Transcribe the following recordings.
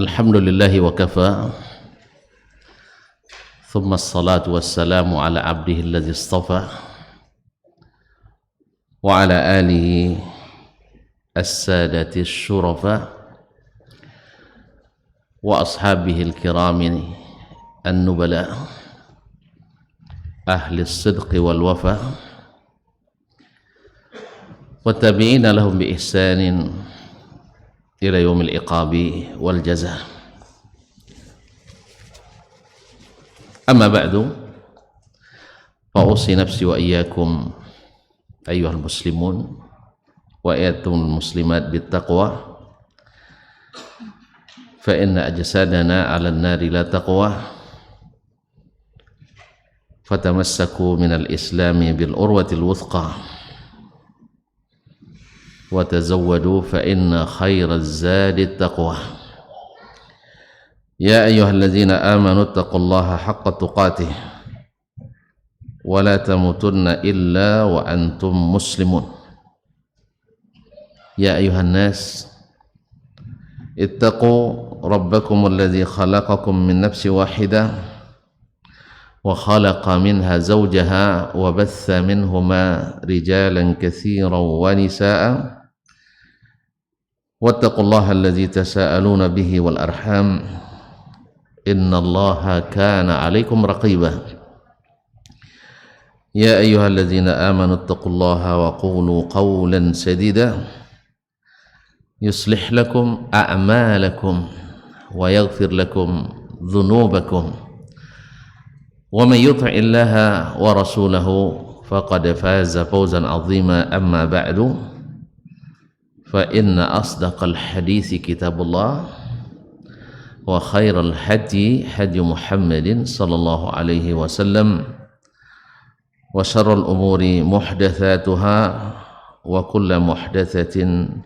Alhamdulillahi wa kafa. Thumma assalatu wassalamu ala abdihi alladhi istafa wa ala alihi as-sadati syurafa wa ashabihi al-kirami an-nubala ahli as-sidqi wal wafa wa tabi'ina lahum bi ihsanin ila yaumil iqabi wal jaza. Amma ba'du, fa usi nafsi wa iyyakum ayyuhal muslimun wa iyyatumul muslimat bittaqwa fa inna ajsadana 'alan nari la taqwa fatamassaku minal islami bil urwatil wuthqa wa tazawwadu fa inna khairaz zadi taqwa. Ya ayyuhalladzina amanu taqullaha haqqa tuqatih wa la tamutunna illa wa antum muslimun. Ya ayyuhan nas ittaqu rabbakum alladzi khalaqakum min nafsin wahidah wa khalaqa minha zawjaha wa batha minhuma rijalan katsiran wa nisaa'a wattaqullaha alladzi tasaaluna bihi wal arham innallaha kana 'alaikum raqiba. Ya ayyuhalladzina amanu taqullaha wa qulu qawlan sadida yuslih lakum a'malakum wa yaghfir lakum dhunubakum wa man yuti'illaha wa rasulahu faqad faza fawzan 'azima. Amma ba'du, fa inna asdaqal hadithi kitabullah wa khairal hadi hadi Muhammadin sallallahu alaihi wasallam wa syarrul umuri muhdatsatuha wa kullu muhdatsatin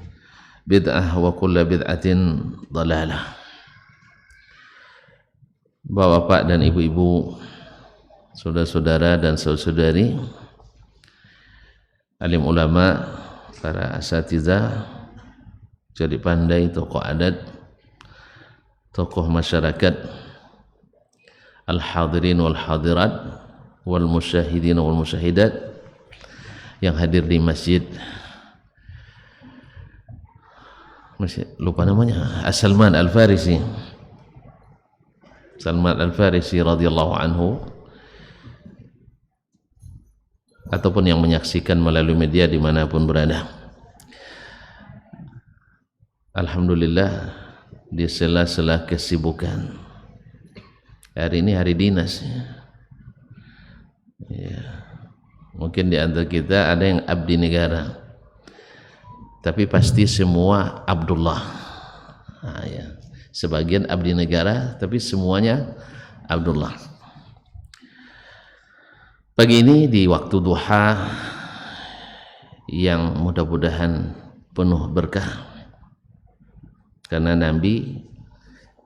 bid'ah wa kullu bid'atin dhalalah. Bapak dan ibu-ibu, saudara-saudara dan saudari, alim ulama, para asatidzah, jadi pandai, tokoh adat, tokoh masyarakat, al-hadirin wal hadirat wal musyahidin wal musyahidat yang hadir di masjid, masih lupa namanya, Salman Al-Farisi, Salman Al-Farisi radhiyallahu anhu, ataupun yang menyaksikan melalui media dimanapun berada. Alhamdulillah, di sela-sela kesibukan, hari ini hari dinas ya. Mungkin di antara kita ada yang abdi negara, tapi pasti semua Abdullah. Nah, ya. Sebagian abdi negara, tapi semuanya Abdullah. Pagi ini di waktu duha yang mudah-mudahan penuh berkah, karena Nabi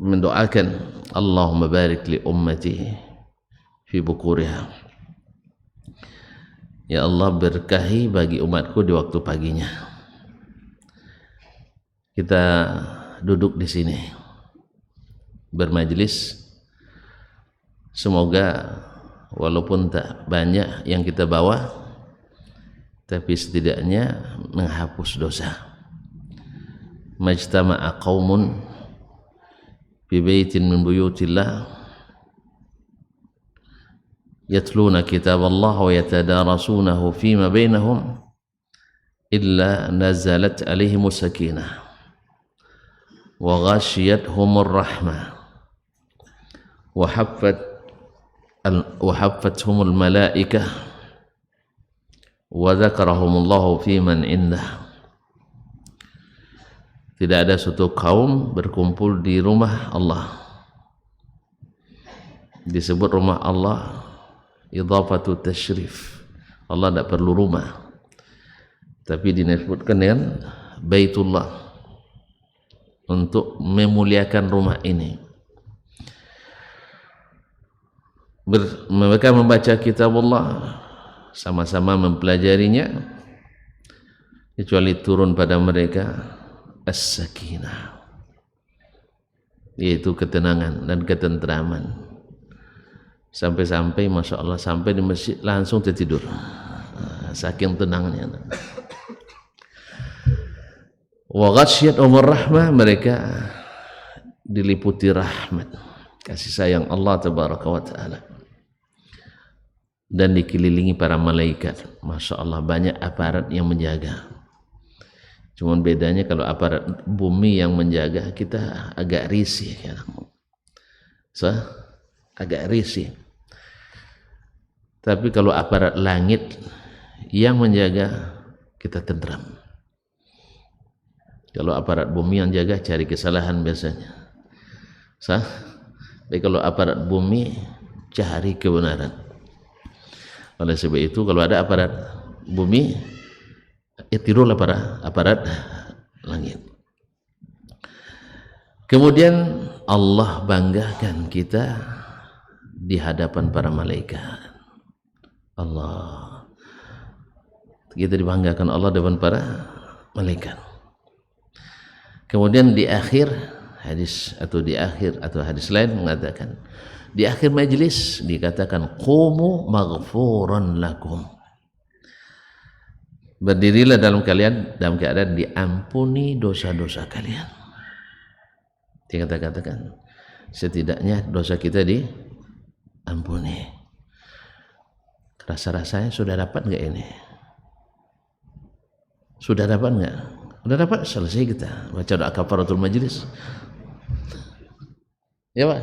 mendoakan Allahumma barik li ummati fi bukuriha, ya Allah berkahi bagi umatku di waktu paginya. Kita duduk di sini bermajlis, semoga walaupun tak banyak yang kita bawa, tapi setidaknya menghapus dosa. Majtama'a qaumun fi baitin min buyutillah yatluna kitaballah wa yatadarasunahu fima bainahum illa nazalat alaihimus sakinah wa ghashiyatuhumur rahmah wa haffathumul malaikah wa dzakarahumullahu fi man indah. Tidak ada suatu kaum berkumpul di rumah Allah, disebut rumah Allah idhafatu tasyrif, Allah tidak perlu rumah, tapi disebutkan dengan Baitullah untuk memuliakan rumah ini. Mereka membaca kitab Allah, sama-sama mempelajarinya, kecuali turun pada mereka as-sakinah, yaitu ketenangan dan ketentraman. Sampai-sampai Masya Allah sampai di masjid langsung tertidur, saking tenangnya. Wa ghasyiyatuhumur rahmah, mereka diliputi rahmat, kasih sayang Allah tabaraka wa taala, dan dikelilingi para malaikat. Masya Allah banyak aparat yang menjaga. Cuman bedanya kalau aparat bumi yang menjaga kita agak risih ya. Agak risih. Tapi kalau aparat langit yang menjaga kita tentram. Kalau aparat bumi yang jaga cari kesalahan biasanya. Tapi kalau aparat bumi cari kebenaran. Oleh sebab itu kalau ada aparat bumi, ya tidurlah para aparat langit. Kemudian Allah banggakan kita di hadapan para malaikat. Allah, kita dibanggakan Allah depan para malaikat. Kemudian di akhir hadis atau hadis lain mengatakan, di akhir majlis dikatakan qumu maghfuran lakum, berdirilah dalam keadaan diampuni dosa-dosa kalian. Dia katakan setidaknya dosa kita diampuni. Rasa-rasanya sudah dapat nggak ini? Sudah dapat nggak? Sudah dapat, selesai kita baca doa kafaratul majlis. Ya Pak.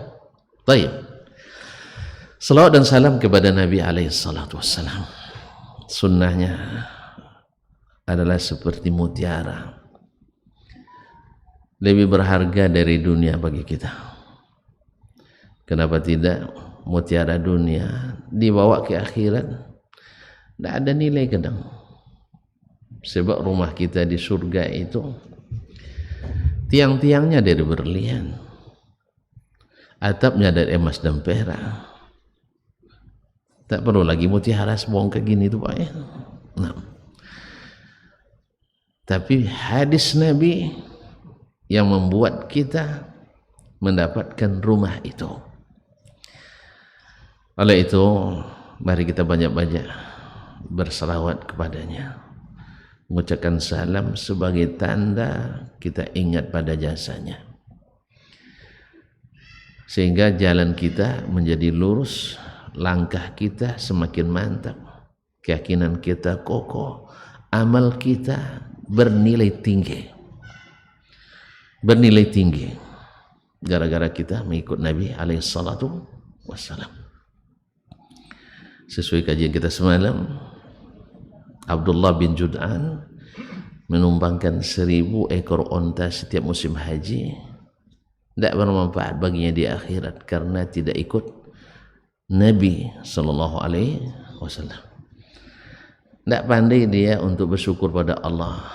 Baik. Salawat dan salam kepada Nabi alaihi salatu wassalam. Sunnahnya adalah seperti mutiara, lebih berharga dari dunia bagi kita. Kenapa tidak? Mutiara dunia dibawa ke akhirat tidak ada nilai kadang. Sebab rumah kita di surga itu tiang-tiangnya dari berlian, atapnya dari emas dan perak. Tak perlu lagi mutiara sebongkah gini itu Pak ya. Nah. Tapi hadis Nabi yang membuat kita mendapatkan rumah itu. Oleh itu mari kita banyak-banyak berselawat kepadanya, mengucapkan salam sebagai tanda kita ingat pada jasanya, sehingga jalan kita menjadi lurus, langkah kita semakin mantap, keyakinan kita kokoh, amal kita bernilai tinggi gara-gara kita mengikut Nabi alaihi salatu wassalam. Sesuai kajian kita semalam, Abdullah bin Jud'an menumbangkan 1000 ekor onta setiap musim haji, tidak bermanfaat baginya di akhirat karena tidak ikut Nabi sallallahu alaihi wasallam. Tidak pandai dia untuk bersyukur pada Allah,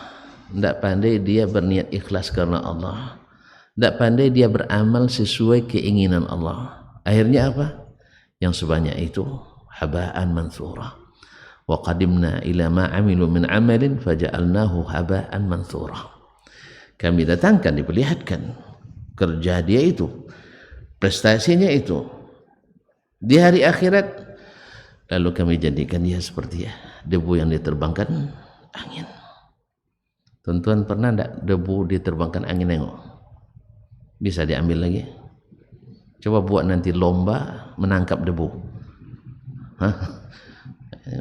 tidak pandai dia berniat ikhlas karena Allah, tidak pandai dia beramal sesuai keinginan Allah. Akhirnya apa? Yang sebanyak itu haba'an manthura. Wa qadimna ila ma amilu min amalin faja'alnahu haba'an manthura. Kami datangkan, diperlihatkan kerja dia itu, prestasinya itu di hari akhirat, lalu kami jadikan dia seperti debu yang diterbangkan angin. Tuan-tuan pernah enggak debu diterbangkan angin nengok? Bisa diambil lagi? Coba buat nanti lomba menangkap debu.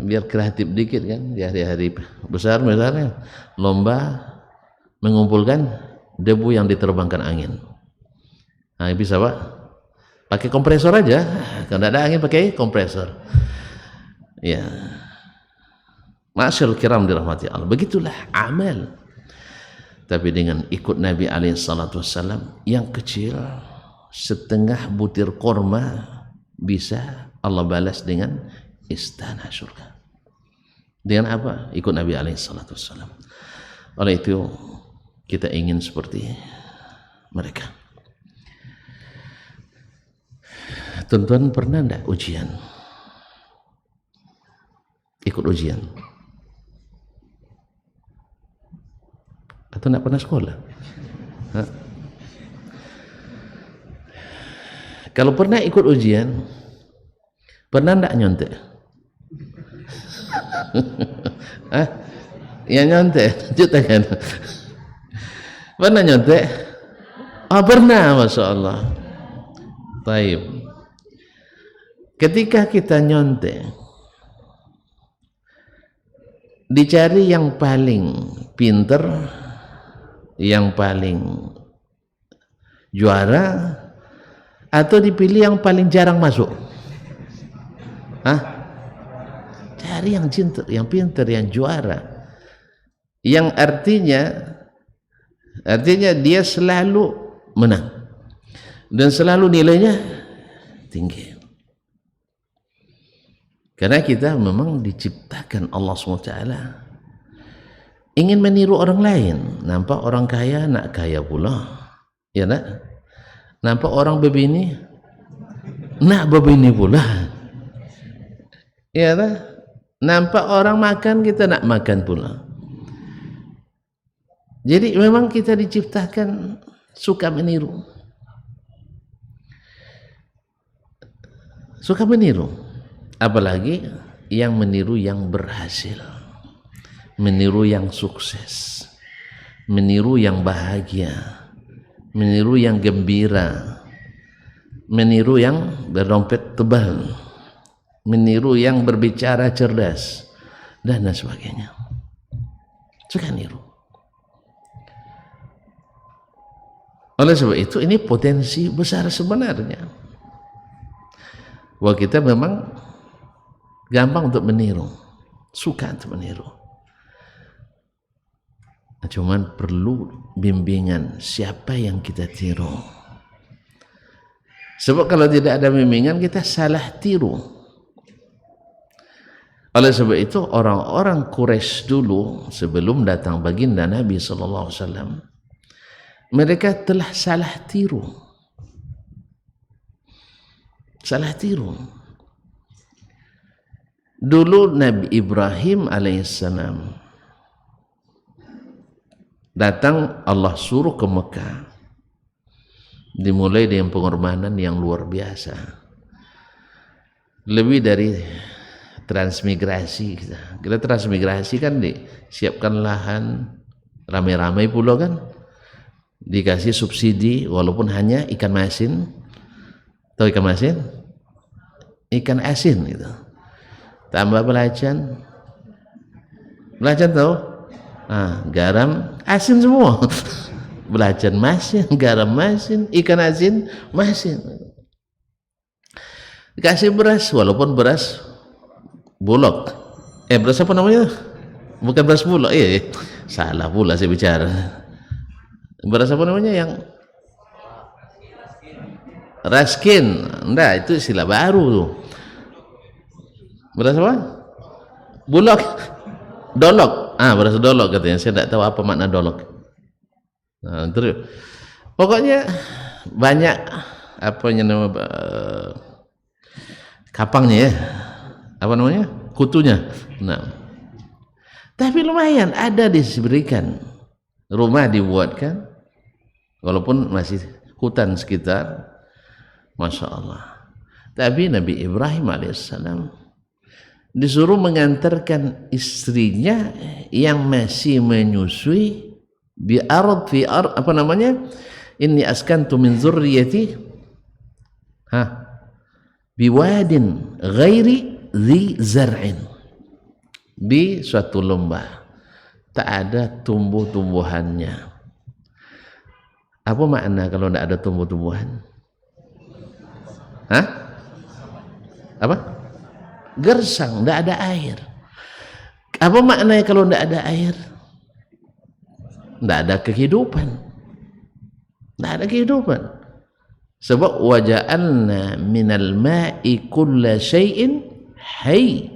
Biar kreatif dikit kan, di hari-hari besar misalnya lomba mengumpulkan debu yang diterbangkan angin. Nah, bisa Pak, pakai kompresor aja, kalau tidak ada angin pakai kompresor ya. Ma'asyarul kiram dirahmati Allah, begitulah amal. Tapi dengan ikut Nabi alaihi salatu wassalam yang kecil, setengah butir korma bisa Allah balas dengan istana surga. Dengan apa? Ikut Nabi alaihi salatu wassalam. Oleh itu kita ingin seperti mereka. Tuan-tuan pernah enggak ujian? Ikut ujian? Atau enggak pernah sekolah? Kalau pernah ikut ujian, pernah enggak nyontek? Hah? Yang nyontek, kan? Pernah nyontek? Oh, pernah, Masya Allah. Taib. Ketika kita nyontek, dicari yang paling pinter, yang paling juara, atau dipilih yang paling jarang masuk? Hah? Cari yang pinter, yang juara, yang artinya dia selalu menang dan selalu nilainya tinggi. Karena kita memang diciptakan Allah SWT ingin meniru orang lain. Nampak orang kaya, nak kaya pula, ya nak? Nampak orang begini, nak begini pula, ya nak? Nampak orang makan, kita nak makan pula. Jadi memang kita diciptakan suka meniru, apalagi yang meniru yang berhasil, meniru yang sukses, meniru yang bahagia, meniru yang gembira, meniru yang berdompet tebal, meniru yang berbicara cerdas, dan sebagainya. Suka niru. Oleh sebab itu ini potensi besar sebenarnya. Bahwa kita memang gampang untuk meniru, suka untuk meniru. Cuman perlu bimbingan siapa yang kita tiru. Sebab kalau tidak ada bimbingan kita salah tiru. Oleh sebab itu orang-orang Quraisy dulu sebelum datang baginda Nabi SAW, mereka telah salah tiru. Dulu Nabi Ibrahim alaihissalam datang, Allah suruh ke Mekah, dimulai dengan pengorbanan yang luar biasa, lebih dari transmigrasi. Kita transmigrasi kan disiapkan lahan ramai-ramai pulau kan, dikasih subsidi walaupun hanya ikan masin. Tahu ikan masin? Ikan asin gitu. Tambah belacan tahu? Garam asin semua. Belacan masin, garam masin, ikan asin masin. Dikasih beras walaupun beras bulog. Beras apa namanya? Bukan beras bulog. Salah pula saya bicara. Beras apa namanya yang raskin? Enggak, itu istilah baru tuh. Beras apa? Bulog. Dolog. Beras dolog katanya. Saya tidak tahu apa makna dolog. Terus pokoknya banyak apanya nama kapangnya ya. Apa namanya? Kutunya. Tapi lumayan ada diberikan. Rumah dibuatkan walaupun masih hutan sekitar, Masya Allah. Tapi Nabi Ibrahim alaihissalam disuruh mengantarkan istrinya yang masih menyusui fi ard, apa namanya, inni askantu min zurriyati biwadin ghairi dhi zar'in, di suatu lembah tak ada tumbuh-tumbuhannya. Apa makna kalau tidak ada tumbuh-tumbuhan? Apa? Gersang, tidak ada air. Apa maknanya kalau tidak ada air? Tidak ada kehidupan. Tidak ada kehidupan. Sebab waja'alna minal ma'i kulla syai'in hayy.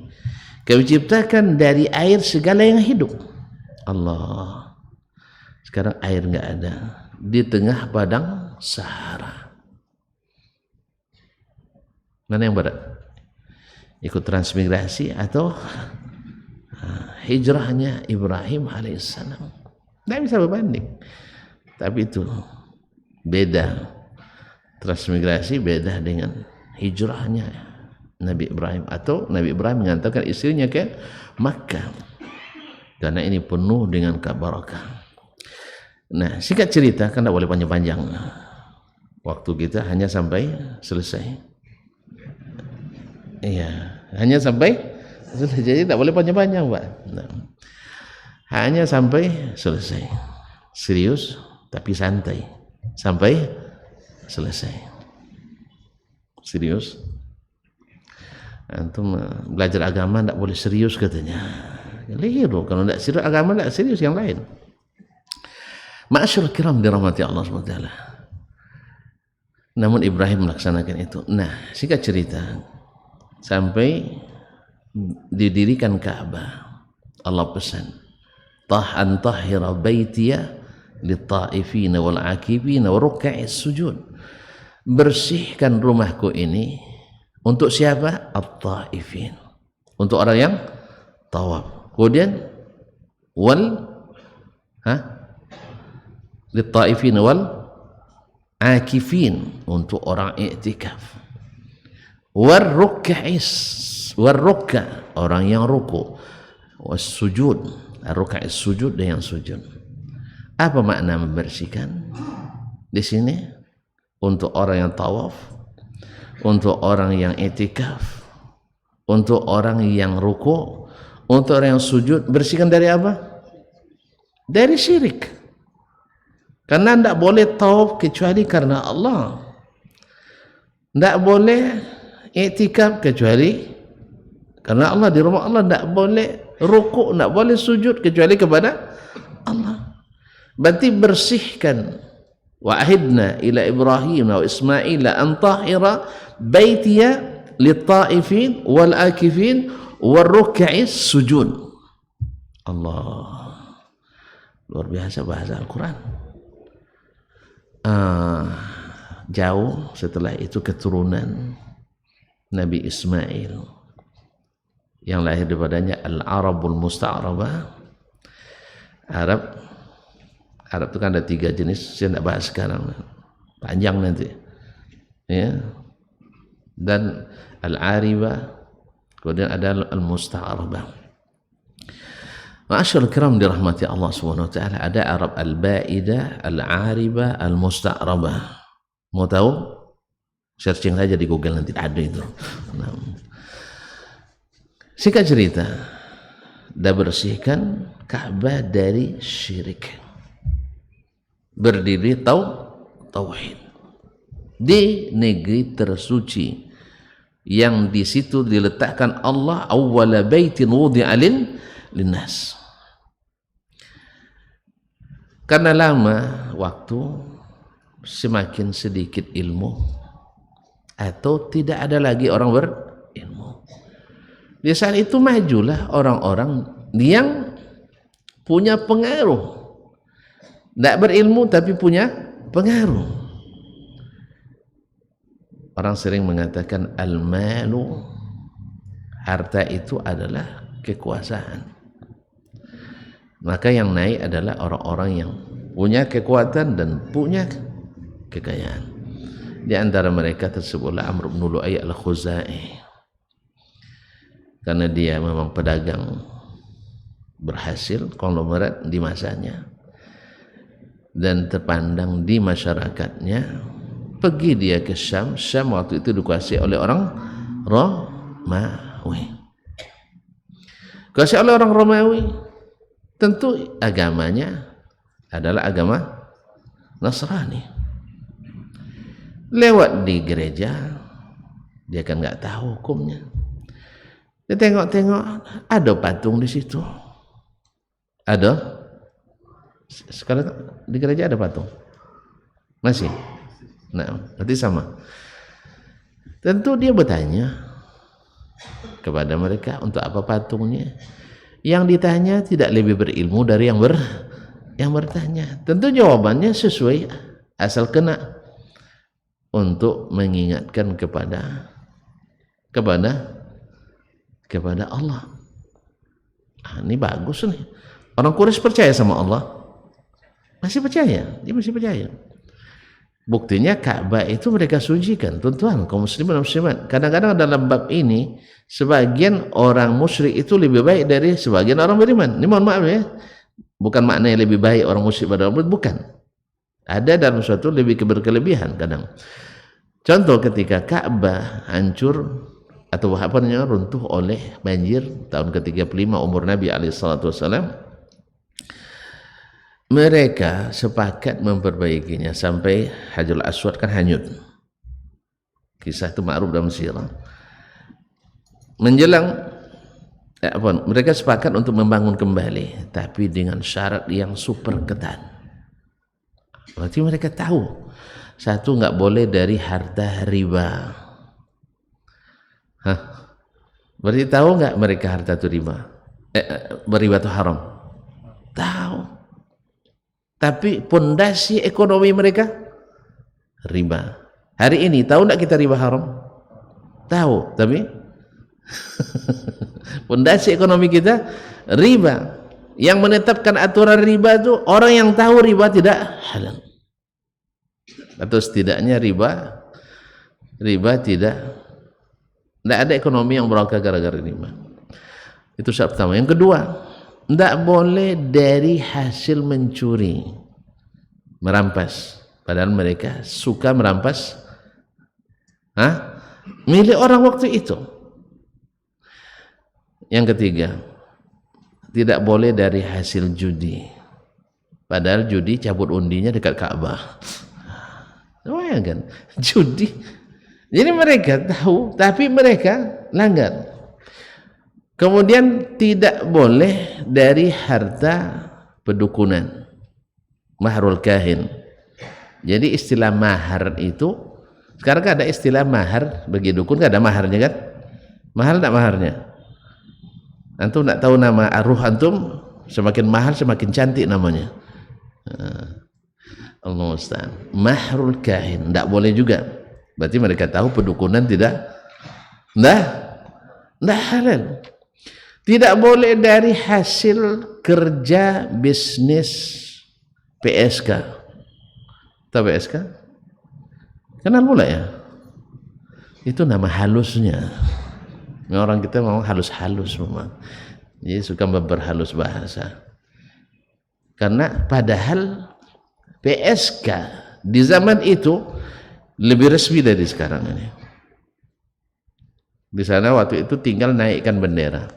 Kami ciptakan dari air segala yang hidup. Allah. Sekarang air enggak ada di tengah padang Sahara. Mana yang berat? Ikut transmigrasi atau hijrahnya Ibrahim alaihissalam? Tidak bisa berbanding. Tapi itu beda transmigrasi beda dengan hijrahnya Nabi Ibrahim, atau Nabi Ibrahim mengantarkan istrinya ke Makkah karena ini penuh dengan keberkahan. Nah, singkat cerita, kan tidak boleh panjang-panjang, waktu kita hanya sampai selesai. Iya, hanya sampai selesai, jadi tak boleh panjang-panjang, Pak. Nah, hanya sampai selesai, serius tapi santai sampai selesai. Serius, antum belajar agama tidak boleh serius katanya, keliru. Kalau tidak serius agama, tidak serius yang lain. Ma'asyiral kiram dirahmati Allah SWT. Namun Ibrahim melaksanakan itu. Nah, singkat cerita, sampai didirikan Ka'bah, Allah pesan, an tahhira baitiya lit-ta'ifina wal-'akifina wa ruk'a'is sujud. Bersihkan rumahku ini untuk siapa? At-ta'ifin, untuk orang yang tawaf. Kemudian lit-ta'ifin wal akifin, untuk orang i'tikaf. War-ruk'a, orang yang ruku. Was-sujud, ar-ruk'a sujud, dan yang sujud. Apa makna membersihkan di sini? Untuk orang yang tawaf, untuk orang yang i'tikaf, untuk orang yang ruku, untuk orang yang sujud. Bersihkan dari apa? Dari syirik. Karena tidak boleh tawaf kecuali karena Allah, tidak boleh i'tikaf kecuali karena Allah, di rumah Allah. Tidak boleh ruku', tidak boleh sujud kecuali kepada Allah. Berarti bersihkan. Wa ahidna ila Ibrahim wa Ismail an tahira baitiya lit-ta'ifin wal akifin war ruk'a'is sujud. Allah, luar biasa bahasa Al-Quran. Jauh setelah itu keturunan Nabi Ismail yang lahir daripadanya Al-Arabul Musta'rabah. Arab itu kan ada 3 jenis, saya tidak bahas sekarang, panjang nanti ya. Dan Al-Aribah, kemudian ada Al-Musta'rabah. Ma'asyarul kiram dirahmati Allah SWT. Ada Arab Al-Ba'idah, Al-Aribah, Al-Musta'rabah. Mau tahu? Searching saja di Google, nanti ada itu. Nah, singkat cerita, dah bersihkan Ka'bah dari syirik, berdiri tauhid di negeri tersuci yang di situ diletakkan Allah awwala baitin wudi'a linnas. Karena lama waktu, semakin sedikit ilmu, atau tidak ada lagi orang berilmu. Di saat itu majulah orang-orang yang punya pengaruh, tidak berilmu tapi punya pengaruh. Orang sering mengatakan al-malu, harta itu adalah kekuasaan. Maka yang naik adalah orang-orang yang punya kekuatan dan punya kekayaan. Di antara mereka tersebutlah Amr bin Lu'ay al-Khuzai, karena dia memang pedagang berhasil, konglomerat di masanya, dan terpandang di masyarakatnya. Pergi dia ke Syam. Syam waktu itu dikuasai oleh orang Romawi. Kuasai oleh orang Romawi, tentu agamanya adalah agama Nasrani. Lewat di gereja, dia kan nggak tahu hukumnya. Dia tengok-tengok, ada patung di situ. Ada. Sekarang di gereja ada patung. Masih. Nah, berarti sama. Tentu dia bertanya kepada mereka, untuk apa patungnya? Yang ditanya tidak lebih berilmu dari yang bertanya. Tentu jawabannya sesuai, asal kena, untuk mengingatkan kepada Allah. Ini bagus nih. Orang Quraisy percaya sama Allah. Masih percaya, dia masih percaya. Buktinya Ka'bah itu mereka sucikan, tuan-tuan, kaum muslimin dan muslimat. Kadang-kadang dalam bab ini sebagian orang musyrik itu lebih baik dari sebagian orang beriman. Ini mohon maaf ya, bukan maknanya lebih baik orang musyrik pada orang beriman, bukan. Ada dalam suatu lebih berkelebihan kadang. Contoh ketika Ka'bah hancur atau apa namanya runtuh oleh banjir tahun ke-35 umur Nabi SAW, mereka sepakat memperbaikinya sampai Hajarul Aswad kan hanyut. Kisah itu ma'ruf dalam sirah. Menjelang mereka sepakat untuk membangun kembali, tapi dengan syarat yang super ketat. Berarti mereka tahu satu, nggak boleh dari harta riba. Hah? Berarti tahu nggak mereka harta itu riba? Beriba itu haram? Tahu. Tapi pondasi ekonomi mereka riba. Hari ini tahu nggak kita riba haram? Tahu, tapi pondasi ekonomi kita riba. Yang menetapkan aturan riba itu orang yang tahu riba tidak halal, atau setidaknya riba tidak ada ekonomi yang berakar gara-gara riba. Itu syarat pertama. Yang kedua, tidak boleh dari hasil mencuri, merampas, padahal mereka suka merampas milik orang waktu itu. Yang ketiga, tidak boleh dari hasil judi, padahal judi cabut undinya dekat Ka'bah. Bayangkan, judi. Jadi mereka tahu, tapi mereka langgar. Kemudian tidak boleh dari harta pedukunan, mahrul kahin. Jadi istilah mahar itu, sekarang kan ada istilah mahar bagi dukun, kan ada maharnya kan? Mahal tak maharnya? Antum tak tahu nama arwah antum, semakin mahal semakin cantik namanya. Allah Ustaz. Mahrul kahin tidak boleh juga. Berarti mereka tahu pedukunan tidak halal. Tidak boleh dari hasil kerja bisnis PSK. Tahu PSK? Kenal pula ya? Itu nama halusnya. Orang kita memang halus-halus memang. Jadi suka berhalus bahasa. Karena padahal PSK di zaman itu lebih resmi dari sekarang ini. Di sana waktu itu tinggal naikkan bendera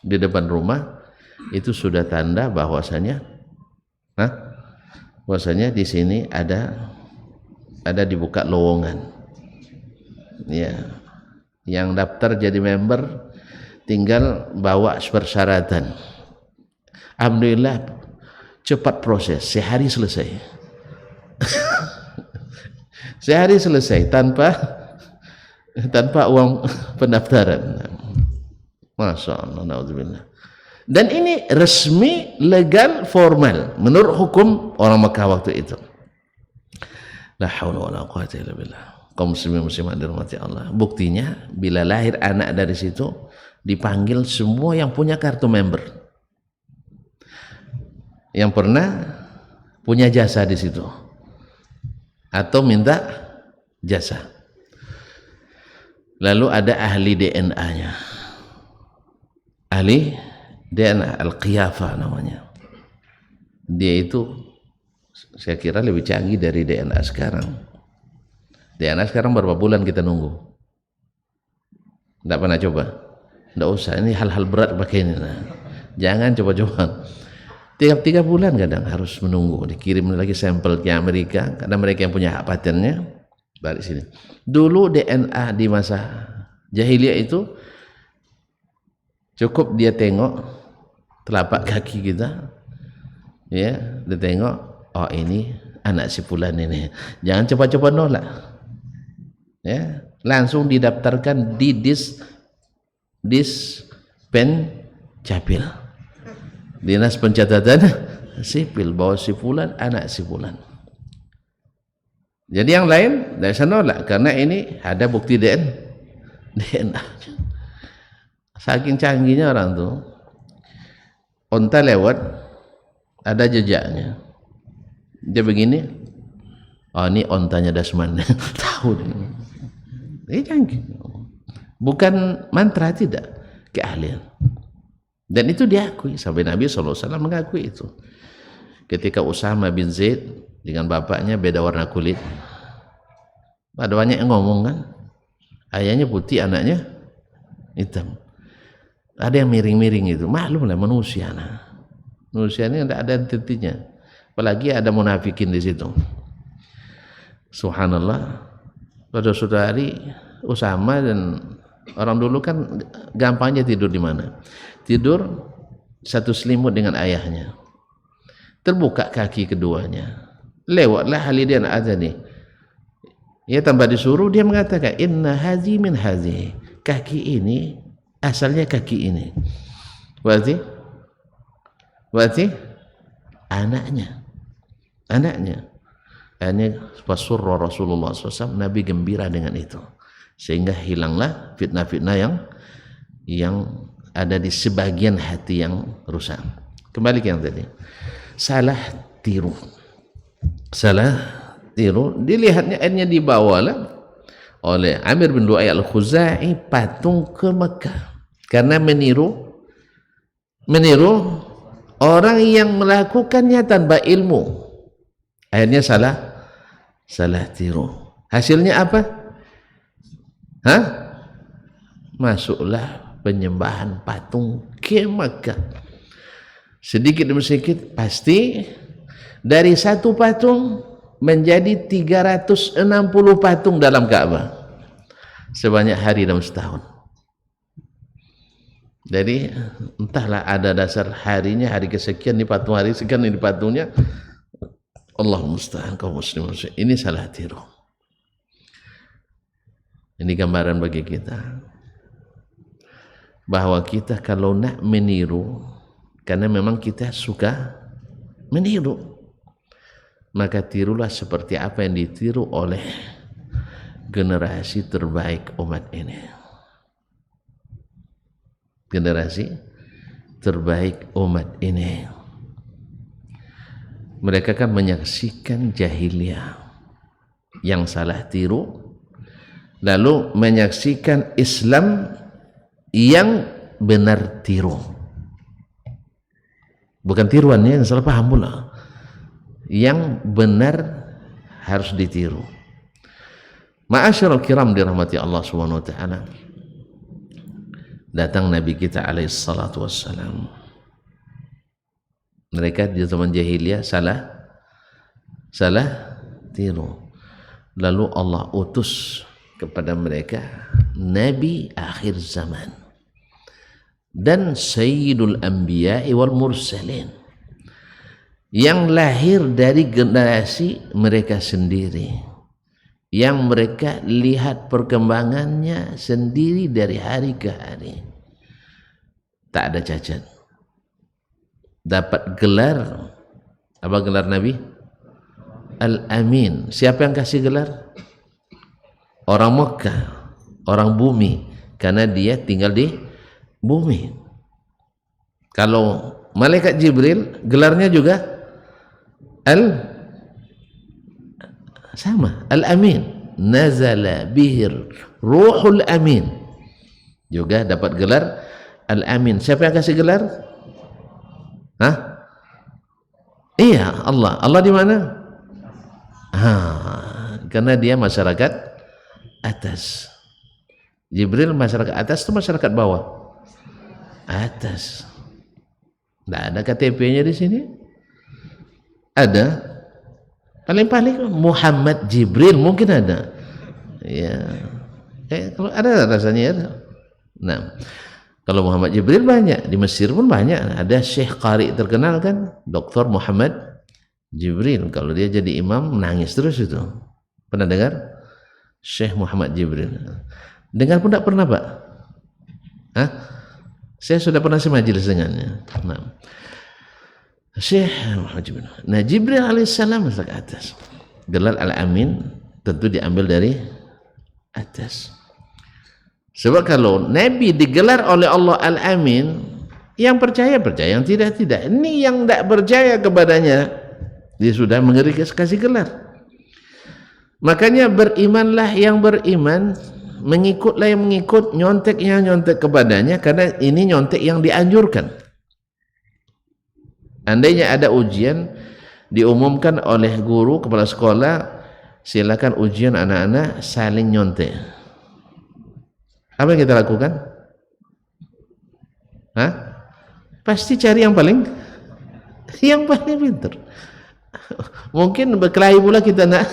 di depan rumah, itu sudah tanda bahwasanya di sini ada dibuka lowongan. Ya. Yang daftar jadi member tinggal bawa persyaratan. Alhamdulillah cepat proses, sehari selesai. Sehari selesai tanpa uang pendaftaran. Masya Allah, na'udzubillah. Dan ini resmi, legal, formal menurut hukum orang Makkah waktu itu. La haula wala quwwata illa billah. Kaum muslimin muslimat dirahmati Allah. Buktinya bila lahir anak dari situ dipanggil semua yang punya kartu member, yang pernah punya jasa di situ atau minta jasa. Lalu ada ahli DNA-nya, ahli DNA Al-Qiyafah namanya. Dia itu saya kira lebih canggih dari DNA sekarang. DNA sekarang berapa bulan kita nunggu? Tidak pernah coba? Tidak usah, ini hal-hal berat pakai ini. Jangan coba-coba. Tiap 3 bulan kadang harus menunggu, dikirim lagi sampel ke Amerika, karena mereka yang punya hak patennya balik sini. Dulu DNA di masa jahiliyah itu cukup dia tengok telapak kaki kita, ya, dia tengok, oh ini anak si fulan ini. Jangan coba-coba nolak. Ya, langsung didaftarkan di Dispenscapil, Dinas Pencatatan Sipil, bahwa si fulan anak si fulan. Jadi yang lain tidak bisa nolak karena ini ada bukti DNA. Saking canggihnya orang tuh, onta lewat ada jejaknya. Dia begini, Oh, ini ontanya Dasman. Tahu. Ini canggih. Bukan mantra, tidak, keahlian. Dan itu diakui sampai Nabi SAW mengakui itu. Ketika Usama bin Zaid dengan bapaknya beda warna kulit, ada banyak yang ngomong kan, ayahnya putih, anaknya hitam. Ada yang miring-miring itu, maklum lah manusia. Manusia ini tidak ada titiknya, apalagi ada munafikin di situ. Subhanallah. Pada suatu hari Usama, dan orang dulu kan gampangnya tidur di mana? Tidur satu selimut dengan ayahnya. Terbuka kaki keduanya. Lewatlah Khalid al-Adhani. Ya, tanpa disuruh dia mengatakan, inna hazi min hazi. Kaki ini asalnya kaki ini. Berarti anaknya. Ini fasurra Rasulullah SAW, Nabi gembira dengan itu, sehingga hilanglah fitnah-fitnah yang ada di sebagian hati yang rusak. Kembali ke yang tadi, salah tiru. Dilihatnya akhirnya dibawalah oleh Amir bin Lu'ay al-Khuzai patung ke Mekah karena meniru orang yang melakukannya tanpa ilmu. Akhirnya salah tiru. Hasilnya apa? Masuklah penyembahan patung ke Makkah. Sedikit demi sedikit pasti dari satu patung menjadi 360 patung dalam Ka'bah sebanyak hari dalam setahun. Jadi entahlah ada dasar harinya, hari kesekian di patung, hari sekian di patungnya. Allah musta'an, kaum muslimin. Ini salah tiru. Ini gambaran bagi kita bahwa kita kalau nak meniru, karena memang kita suka meniru, maka tirulah seperti apa yang ditiru oleh generasi terbaik umat ini. Generasi terbaik umat ini. Mereka kan menyaksikan jahiliyah yang salah tiru, lalu menyaksikan Islam yang benar tiru. Bukan tiruannya yang salah paham pula, yang benar harus ditiru. Ma'asyiral kiram dirahmati Allah Subhanahu wa taala. Datang Nabi kita alaihi salatu wassalam. Mereka di zaman jahiliyah salah tiru. Lalu Allah utus kepada mereka Nabi akhir zaman dan Sayyidul Anbiya'i wal Mursalin yang lahir dari generasi mereka sendiri, yang mereka lihat perkembangannya sendiri dari hari ke hari. Tak ada cacat. Dapat gelar, apa gelar Nabi? Al-Amin. Siapa yang kasih gelar? Orang Mekah, orang bumi, karena dia tinggal di bumi. Kalau malaikat Jibril gelarnya juga sama, Al-Amin. Nazala bihir Ruhul Amin. Juga dapat gelar Al-Amin. Siapa yang kasih gelar? Iya, Allah. Allah di mana? Karena dia masyarakat atas. Jibril masyarakat atas itu masyarakat bawah. Atas. Tidak ada KTP-nya di sini. Ada. Paling-paling Muhammad Jibril mungkin ada. Ya. Kalau ada rasanya ya. Nah. Kalau Muhammad Jibril banyak, di Mesir pun banyak. Ada Syekh Qari terkenal kan, Dr. Muhammad Jibril. Kalau dia jadi imam menangis terus itu. Pernah dengar? Syekh Muhammad Jibril. Dengar pun tak pernah, Pak? Saya sudah pernah semajelis dengannya. Nah. Syekh Muhammad Jibril. Nah, Jibril alaihissalam masuk ke atas. Gelar Al-Amin tentu diambil dari atas. Sebab kalau Nabi digelar oleh Allah Al-Amin, yang percaya, yang tidak. Ini yang tidak percaya kepadanya, dia sudah mengeri kasih gelar. Makanya berimanlah yang beriman, mengikutlah yang mengikut, nyontek yang nyontek kepadanya, karena ini nyontek yang dianjurkan. Andainya ada ujian diumumkan oleh guru kepala sekolah, silakan ujian anak-anak saling nyontek, apa yang kita lakukan? Hah? Pasti cari yang paling pintar. Mungkin berkelahi pula kita nak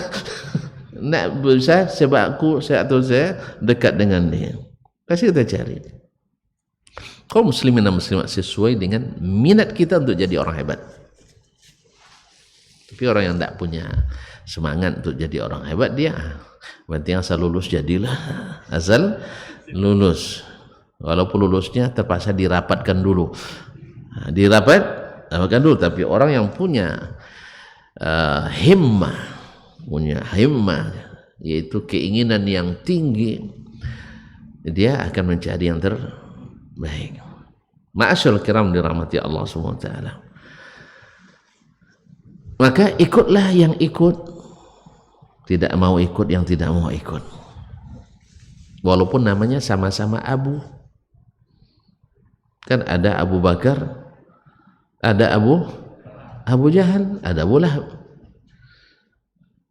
berusaha sebab aku atau saya dekat dengan dia, pasti kita cari. Kaum muslimin dan muslimat sesuai dengan minat kita untuk jadi orang hebat. Tapi orang yang tidak punya semangat untuk jadi orang hebat, dia penting asal lulus jadilah, asal lulus. Walaupun lulusnya terpaksa dirapatkan dulu, dirapatkan dulu. Tapi orang yang punya himmah, yaitu keinginan yang tinggi, dia akan mencari yang terbaik. Ma'asyarul kiram dirahmati Allah SWT. Maka ikutlah yang ikut, tidak mau ikut yang tidak mau ikut, walaupun namanya sama-sama Abu. Kan ada Abu Bakar, ada Abu Jahal, ada Abu Lahab.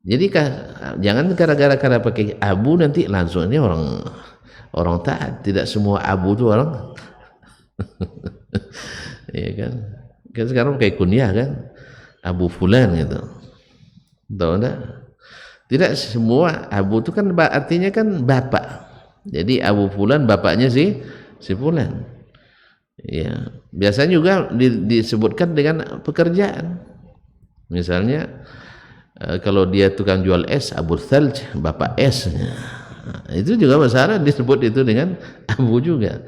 Jadi jangan gara-gara pakai Abu nanti langsung ini orang taat. Tidak semua Abu itu orang ya kan sekarang pakai kunyah kan, Abu Fulan gitu, tahu enggak? Tidak semua Abu itu kan artinya kan bapak. Jadi Abu Fulan bapaknya si Fulan. Ya, biasanya juga disebutkan dengan pekerjaan. Misalnya kalau dia tukang jual es, Abu Thalj, bapak esnya. Nah, itu juga masalah disebut itu dengan Abu juga.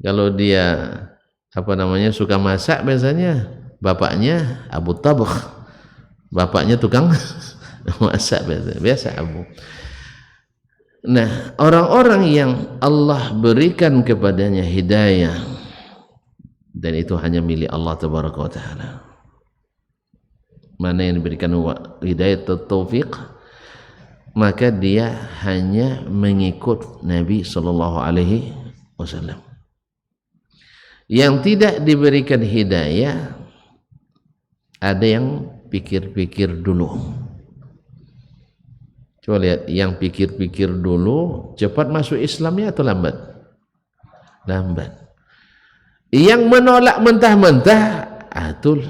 Kalau dia suka masak, biasanya bapaknya Abu Tabakh, bapaknya tukang masak, biasa Abu. Nah, orang-orang yang Allah berikan kepadanya hidayah, dan itu hanya milik Allah Tabaraka wa Ta'ala. Mana yang diberikan hidayah atau taufik, maka dia hanya mengikut Nabi Sallallahu Alaihi Wasallam. Yang tidak diberikan hidayah, ada yang pikir-pikir dulu. Coba lihat, yang pikir-pikir dulu cepat masuk Islamnya atau lambat? Lambat. Yang menolak mentah-mentah, atul,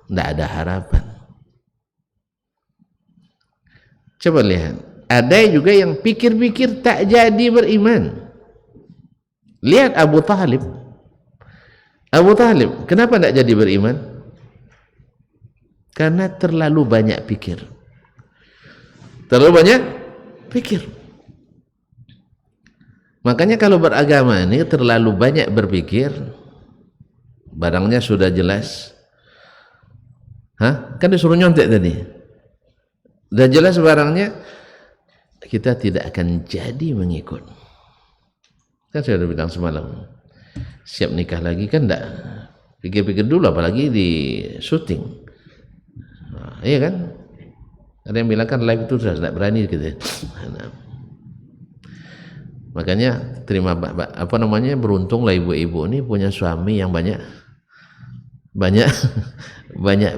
tidak ada harapan. Coba lihat, ada juga yang pikir-pikir tak jadi beriman. Lihat Abu Talib. Abu Talib, kenapa tak jadi beriman? Karena terlalu banyak pikir. Terlalu banyak pikir. Makanya kalau beragama ini terlalu banyak berpikir, barangnya sudah jelas. Kan disuruh nyontek tadi. Sudah jelas barangnya, kita tidak akan jadi mengikut. Kan saya sudah bilang semalam, siap nikah lagi kan enggak pikir-pikir dulu, apalagi di syuting. Iya kan? Ada yang bilang kan live itu sudah tidak berani gitu. Nah, makanya beruntunglah ibu-ibu ini punya suami yang banyak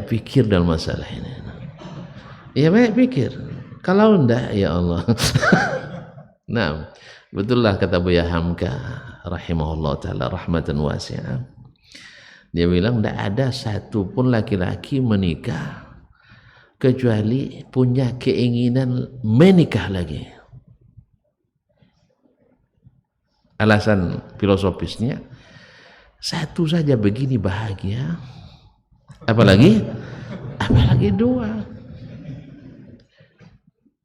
pikir dalam masalah ini. Ya banyak pikir. Kalau enggak, ya Allah. Nah, betullah kata Buya Hamka rahimahullah ta'ala rahmatan wasi'ah. Dia bilang enggak ada satu pun laki-laki menikah kecuali punya keinginan menikah lagi. Alasan filosofisnya, satu saja begini bahagia, apalagi dua.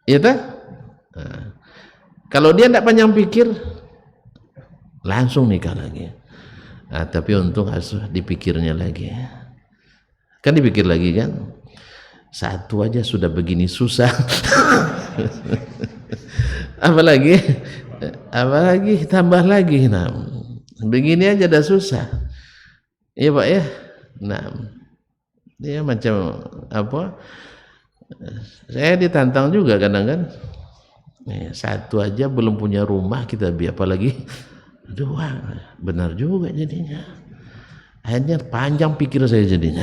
Ya tak? Nah, kalau dia tidak panjang pikir, langsung nikah lagi. Nah, tapi untung harus dipikirnya lagi. Kan dipikir lagi kan? Satu aja sudah begini susah. apalagi tambah lagi. Nah, begini aja dah susah. Iya Pak ya. Nah, dia macam apa? Saya ditantang juga kadang kan. Satu aja belum punya rumah kita biar apalagi dua. Benar juga jadinya. Akhirnya panjang pikir saya jadinya.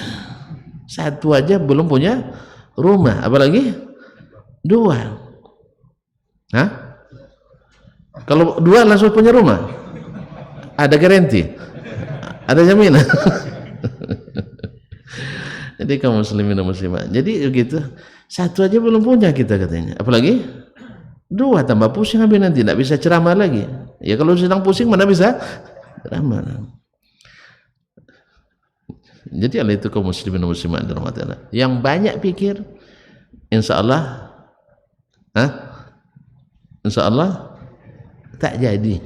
Satu aja belum punya rumah, apalagi dua. Hah? Kalau dua langsung punya rumah, ada garansi, ada jaminan. Jadi kaum muslimin dan muslimat, jadi begitu. Satu aja belum punya kita katanya, apalagi dua, tambah pusing habis nanti tidak bisa ceramah lagi. Ya kalau sedang pusing mana bisa ceramah. Jadi oleh itu kaum muslimin dan muslimat yang banyak pikir, insya Allah, insya Allah tak jadi.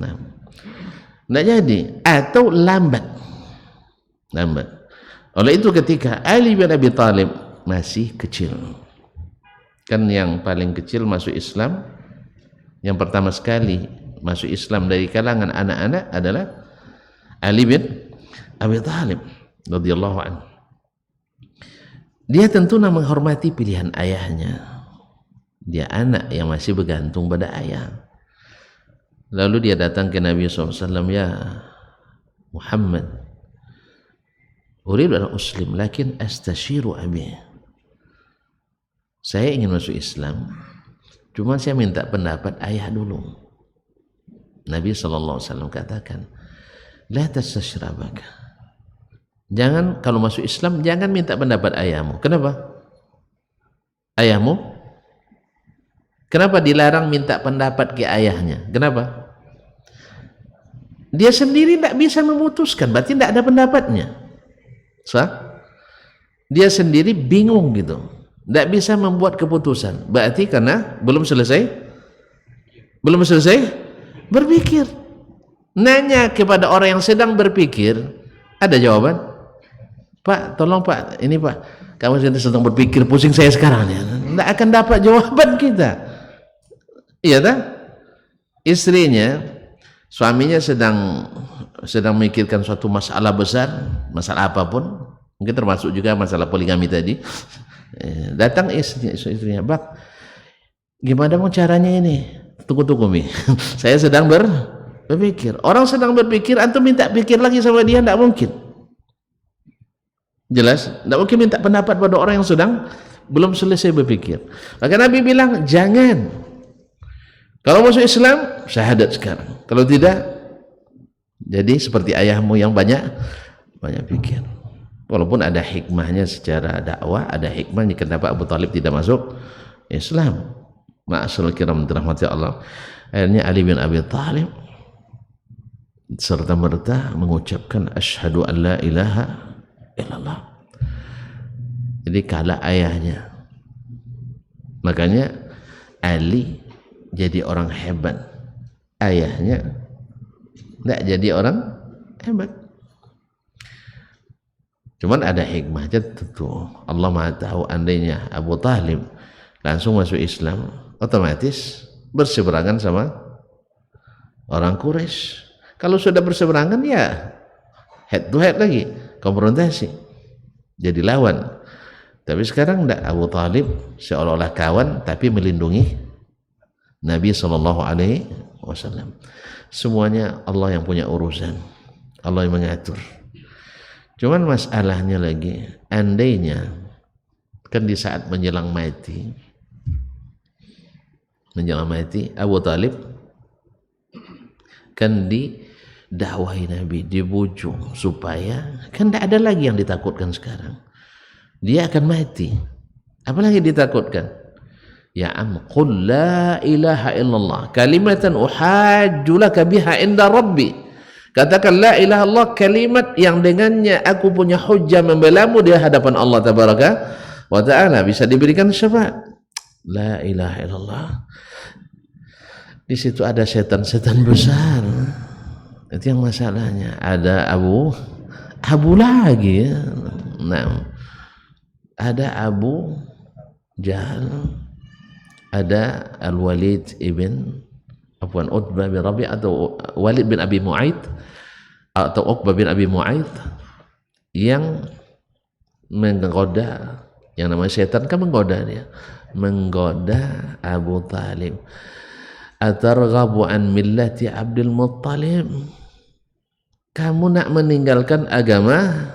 Nah, tak jadi atau lambat. Oleh itu ketika Ali bin Abi Thalib masih kecil, kan yang paling kecil masuk Islam, yang pertama sekali masuk Islam dari kalangan anak-anak adalah Ali bin Abi Thalib radhiyallahu anhu. Dia tentu menghormati pilihan ayahnya. Dia anak yang masih bergantung pada ayah. Lalu dia datang ke Nabi SAW, ya Muhammad, uridu an uslim lakin astashiru abi. Saya ingin masuk Islam, cuma saya minta pendapat ayah dulu. Nabi SAW katakan, la tastashir abaka. Jangan kalau masuk Islam jangan minta pendapat ayahmu. Kenapa? Ayahmu? Kenapa dilarang minta pendapat ke ayahnya? Kenapa? Dia sendiri tidak bisa memutuskan, berarti tidak ada pendapatnya. Dia sendiri bingung gitu, tidak bisa membuat keputusan. Berarti karena belum selesai berpikir. Nanya kepada orang yang sedang berpikir, ada jawaban. Pak, tolong Pak, ini Pak, kamu sedang berpikir, pusing saya sekarang ya. Tidak akan dapat jawaban kita. Iya tak? Istrinya, suaminya sedang memikirkan suatu masalah besar, masalah apapun, mungkin termasuk juga masalah poligami tadi. Datang istrinya, Bak, gimana mau caranya ini? Tunggu Mi. Saya sedang berpikir. Orang sedang berpikir, antum minta pikir lagi sama dia, tidak mungkin. Jelas? Tidak mungkin minta pendapat pada orang yang sedang belum selesai berpikir. Maka Nabi bilang, jangan. Kalau masuk Islam, syahadat sekarang. Kalau tidak, jadi seperti ayahmu yang banyak pikir. Walaupun ada hikmahnya secara dakwah, ada hikmahnya kenapa Abu Thalib tidak masuk Islam. Ma'asyiral kiram dirahmati Allah. Akhirnya Ali bin Abi Thalib serta merta mengucapkan asyhadu an la ilaha illallah. Jadi kalah ayahnya. Makanya Ali jadi orang hebat, ayahnya tidak jadi orang hebat. Cuman ada hikmahnya tentu. Allah Maha tahu, andainya Abu Thalib langsung masuk Islam, otomatis berseberangan sama orang Quraisy. Kalau sudah berseberangan ya head to head lagi, konfrontasi, jadi lawan. Tapi sekarang tidak, Abu Thalib seolah-olah kawan tapi melindungi Nabi SAW. Semuanya Allah yang punya urusan, Allah yang mengatur. Cuman masalahnya lagi, andainya kan di saat menjelang mati Abu Thalib kan didakwahi Nabi, dibujuk supaya kan tidak ada lagi yang ditakutkan sekarang. Dia akan mati, apalagi ditakutkan? Ya am qul la ilaha illallah kalimatan uhajju laka biha inda rabbi. Katakan la ilaha illallah, kalimat yang dengannya aku punya hujjah membelamu di hadapan Allah tabaraka wa taala, bisa diberikan syafaat. La ilaha illallah. Di situ ada setan-setan besar. Itu yang masalahnya. Ada Abu lagi ya. Nah, ada Abu Jahal, ada Al-Walid Utbah bin Rabi' atau Walid bin Abi Mu'aid atau Uqbah bin Abi Mu'aid yang menggoda, yang namanya setan kan menggoda dia. menggoda Abu Talib. Atarghabu an millati Abdul Muttalib, kamu nak meninggalkan agama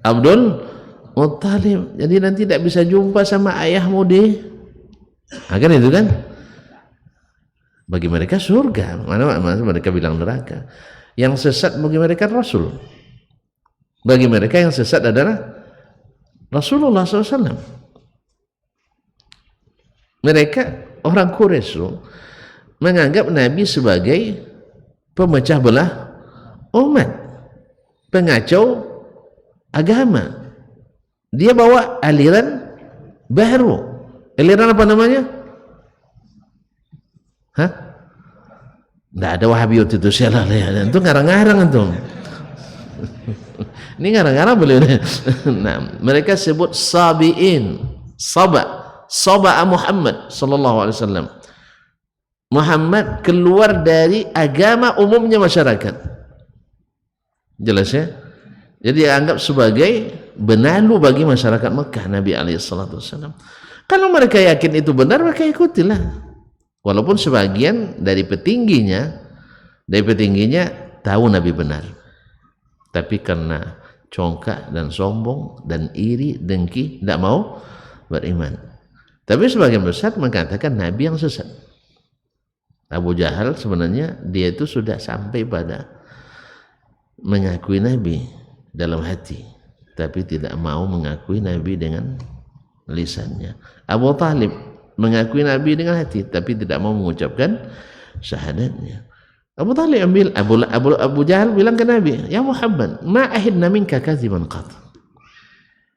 Abdul Muttalib, jadi nanti tidak bisa jumpa sama ayahmu di akan itu kan. Bagi mereka surga, mana mereka bilang neraka. Yang sesat bagi mereka Rasul, bagi mereka yang sesat adalah Rasulullah SAW. Mereka orang Quraisy menganggap Nabi sebagai pemecah belah umat, pengacau agama. Dia bawa aliran baru. Aliran apa namanya? Hah? Nggak ada Wahabiyut itu, salah ya. Itu ngarang-ngarang itu. Ini ngarang-ngarang beliau. Nah, mereka sebut sabiin, saba Muhammad sallallahu alaihi wasallam. Muhammad keluar dari agama umumnya masyarakat. Jelas ya? Jadi dianggap sebagai benalu bagi masyarakat Mekah Nabi alaihi salatu wasallam. Kalau mereka yakin itu benar, mereka ikutilah. Walaupun sebagian dari petingginya tahu Nabi benar, tapi karena congkak dan sombong dan iri, dengki, tidak mau beriman. Tapi sebagian besar mengatakan Nabi yang sesat. Abu Jahal sebenarnya dia itu sudah sampai pada mengakui Nabi dalam hati, tapi tidak mau mengakui Nabi dengan lisannya. Abu Talib mengakui Nabi dengan hati, tapi tidak mau mengucapkan syahadatnya. Abu Talib Abu Jahal bilang ke Nabi, ya Muhammad, ma ahidna minka kadziban qat.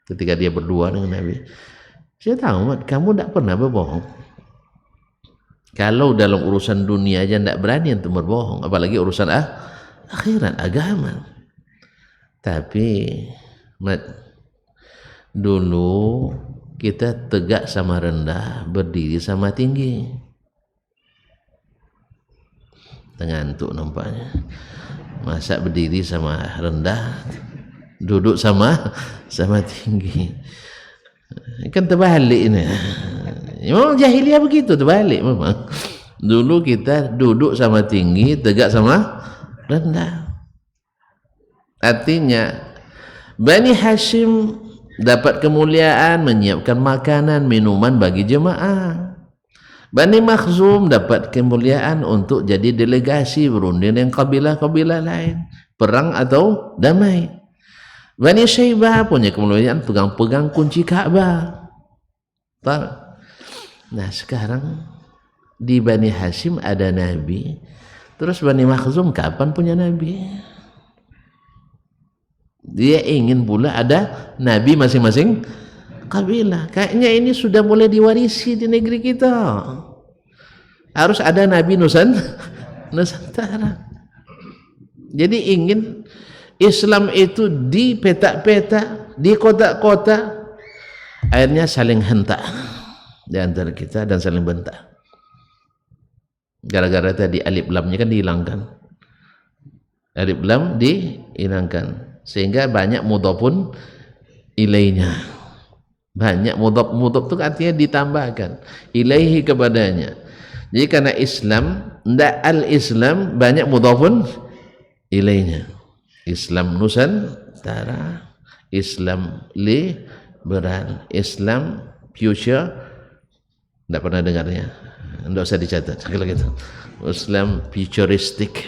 Ketika dia berdua dengan Nabi, saya tahu kamu tidak pernah berbohong. Kalau dalam urusan dunia aja tidak berani untuk berbohong, apalagi urusan akhirat, agama. Tapi dulu kita tegak sama rendah, berdiri sama tinggi. Ngantuk nampaknya. Masa berdiri sama rendah, duduk sama tinggi. Kan terbalik ini. Memang jahiliyah begitu, terbalik memang. Dulu kita duduk sama tinggi, tegak sama rendah. Artinya Bani Hashim dapat kemuliaan menyiapkan makanan, minuman bagi jemaah. Bani Makhzum dapat kemuliaan untuk jadi delegasi berunding dengan kabilah-kabilah lain, perang atau damai. Bani Syaibah punya kemuliaan pegang-pegang kunci Ka'bah. Nah sekarang di Bani Hashim ada Nabi, terus Bani Makhzum kapan punya Nabi? Dia ingin pula ada Nabi masing-masing kabilah. Kayaknya ini sudah mulai diwarisi di negeri kita. Harus ada Nabi Nusantara. Jadi ingin Islam itu di petak-petak, di kota-kota, akhirnya saling hentak di antara kita dan saling bentak. Gara-gara tadi alif lamnya kan dihilangkan. Alif lam dihilangkan. Sehingga banyak mudhofun ilainya. Banyak mudhof itu artinya ditambahkan ilaihi kepadanya. Jadi karena Islam, ndak al-Islam, banyak mudhofun ilainya. Islam Nusantara, Islam liberal, Islam future, ndak pernah dengarnya. Ndak usah dicatat kalau gitu. Islam futuristik,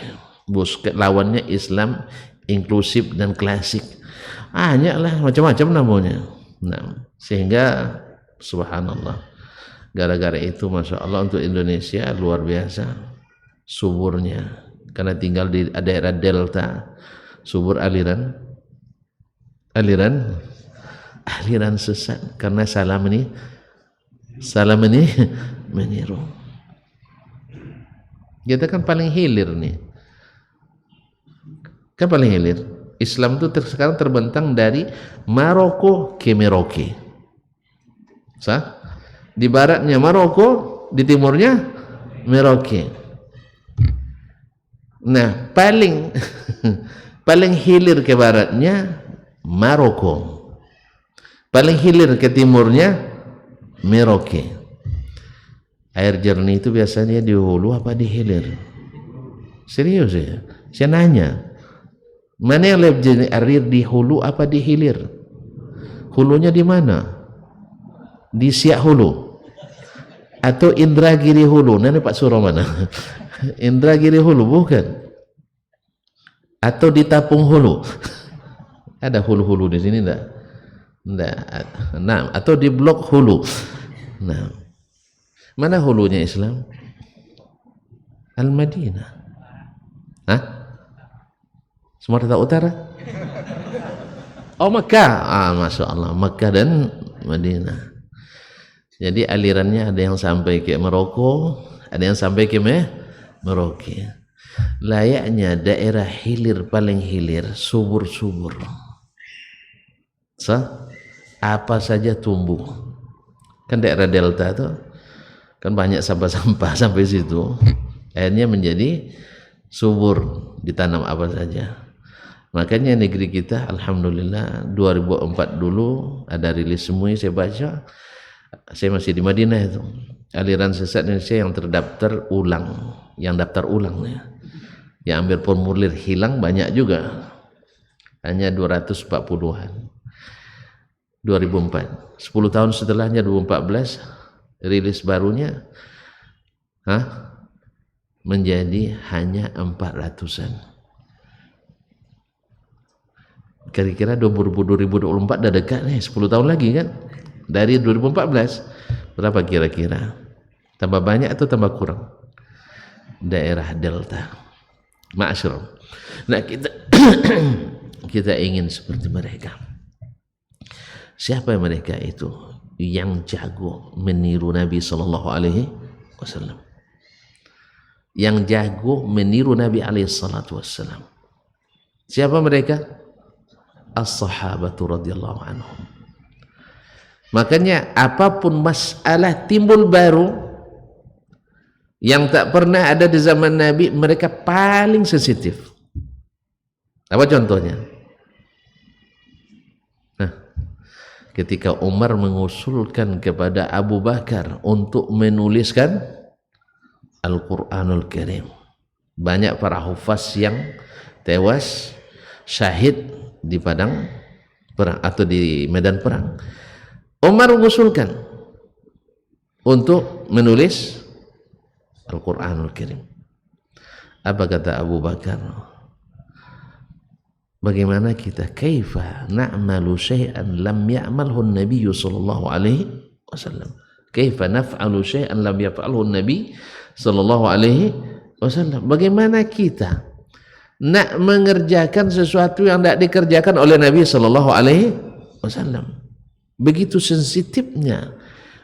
lawannya Islam inklusif dan klasik, banyaklah macam-macam namanya. Nah, sehingga subhanallah, gara-gara itu masya Allah untuk Indonesia luar biasa suburnya, karena tinggal di daerah delta, subur aliran sesat, karena salah meniru. Kita kan paling hilir nih. Kan paling hilir. Islam itu sekarang terbentang dari Maroko ke Merauke. Di baratnya Maroko, di timurnya Merauke. Nah, paling hilir ke baratnya Maroko. Paling hilir ke timurnya Merauke. Air jernih itu biasanya di hulu apa di hilir? Serius ya? Saya nanya, mana yang lebih jernih, air di hulu apa di hilir? Hulunya di mana? Di Siak Hulu atau Indragiri Hulu? Nanti Pak Suro mana? Indragiri Hulu bukan? Atau di Tapung Hulu? Ada hulu-hulu di sini enggak? Enggak. Nah, atau di Blok Hulu. Nah, mana hulunya Islam? Al-Madinah. Hah? Sumatera Utara? Oh, Mekah. Masya Allah, Mekah dan Madinah. Jadi alirannya ada yang sampai ke Maroko, ada yang sampai ke Merauke. Layaknya daerah hilir, paling hilir, subur-subur. Apa saja tumbuh. Kan daerah delta tuh kan banyak sampah-sampah sampai situ. Akhirnya menjadi subur, ditanam apa saja. Makanya negeri kita alhamdulillah 2004 dulu ada rilis semua saya baca. Saya masih di Madinah itu. Aliran sesat Indonesia yang terdaftar ulang, yang daftar ulang ya. Yang ambil formulir hilang banyak juga. Hanya 240-an. 2004. 10 tahun setelahnya 2014 rilis barunya menjadi hanya 400-an. Kira-kira 2024 dah dekat nih, 10 tahun lagi kan? Dari 2014 berapa kira-kira? Tambah banyak atau tambah kurang? Daerah delta. Ma'asyur. Nah, kita ingin seperti mereka. Siapa mereka itu yang jago meniru Nabi sallallahu alaihi wasallam? Yang jago meniru Nabi alaihi salatu wasallam. Siapa mereka? As-sahabatu radhiyallahu anhum. Makanya apapun masalah timbul baru yang tak pernah ada di zaman Nabi, mereka paling sensitif. Apa contohnya? Ketika Umar mengusulkan kepada Abu Bakar untuk menuliskan Al-Quranul Karim, banyak para hufaz yang tewas syahid di padang perang atau di medan perang. Umar mengusulkan untuk menulis Al-Quranul Karim. Apa kata Abu Bakar? Bagaimana kita kaifa na'malu syai'an lam ya'malhu an-nabiy sallallahu alaihi wasallam? Kaifa naf'alu syai'an lam yaf'alhu an-nabiy sallallahu alaihi wasallam? Bagaimana kita nak mengerjakan sesuatu yang tidak dikerjakan oleh Nabi sallallahu alaihi wasallam? Begitu sensitifnya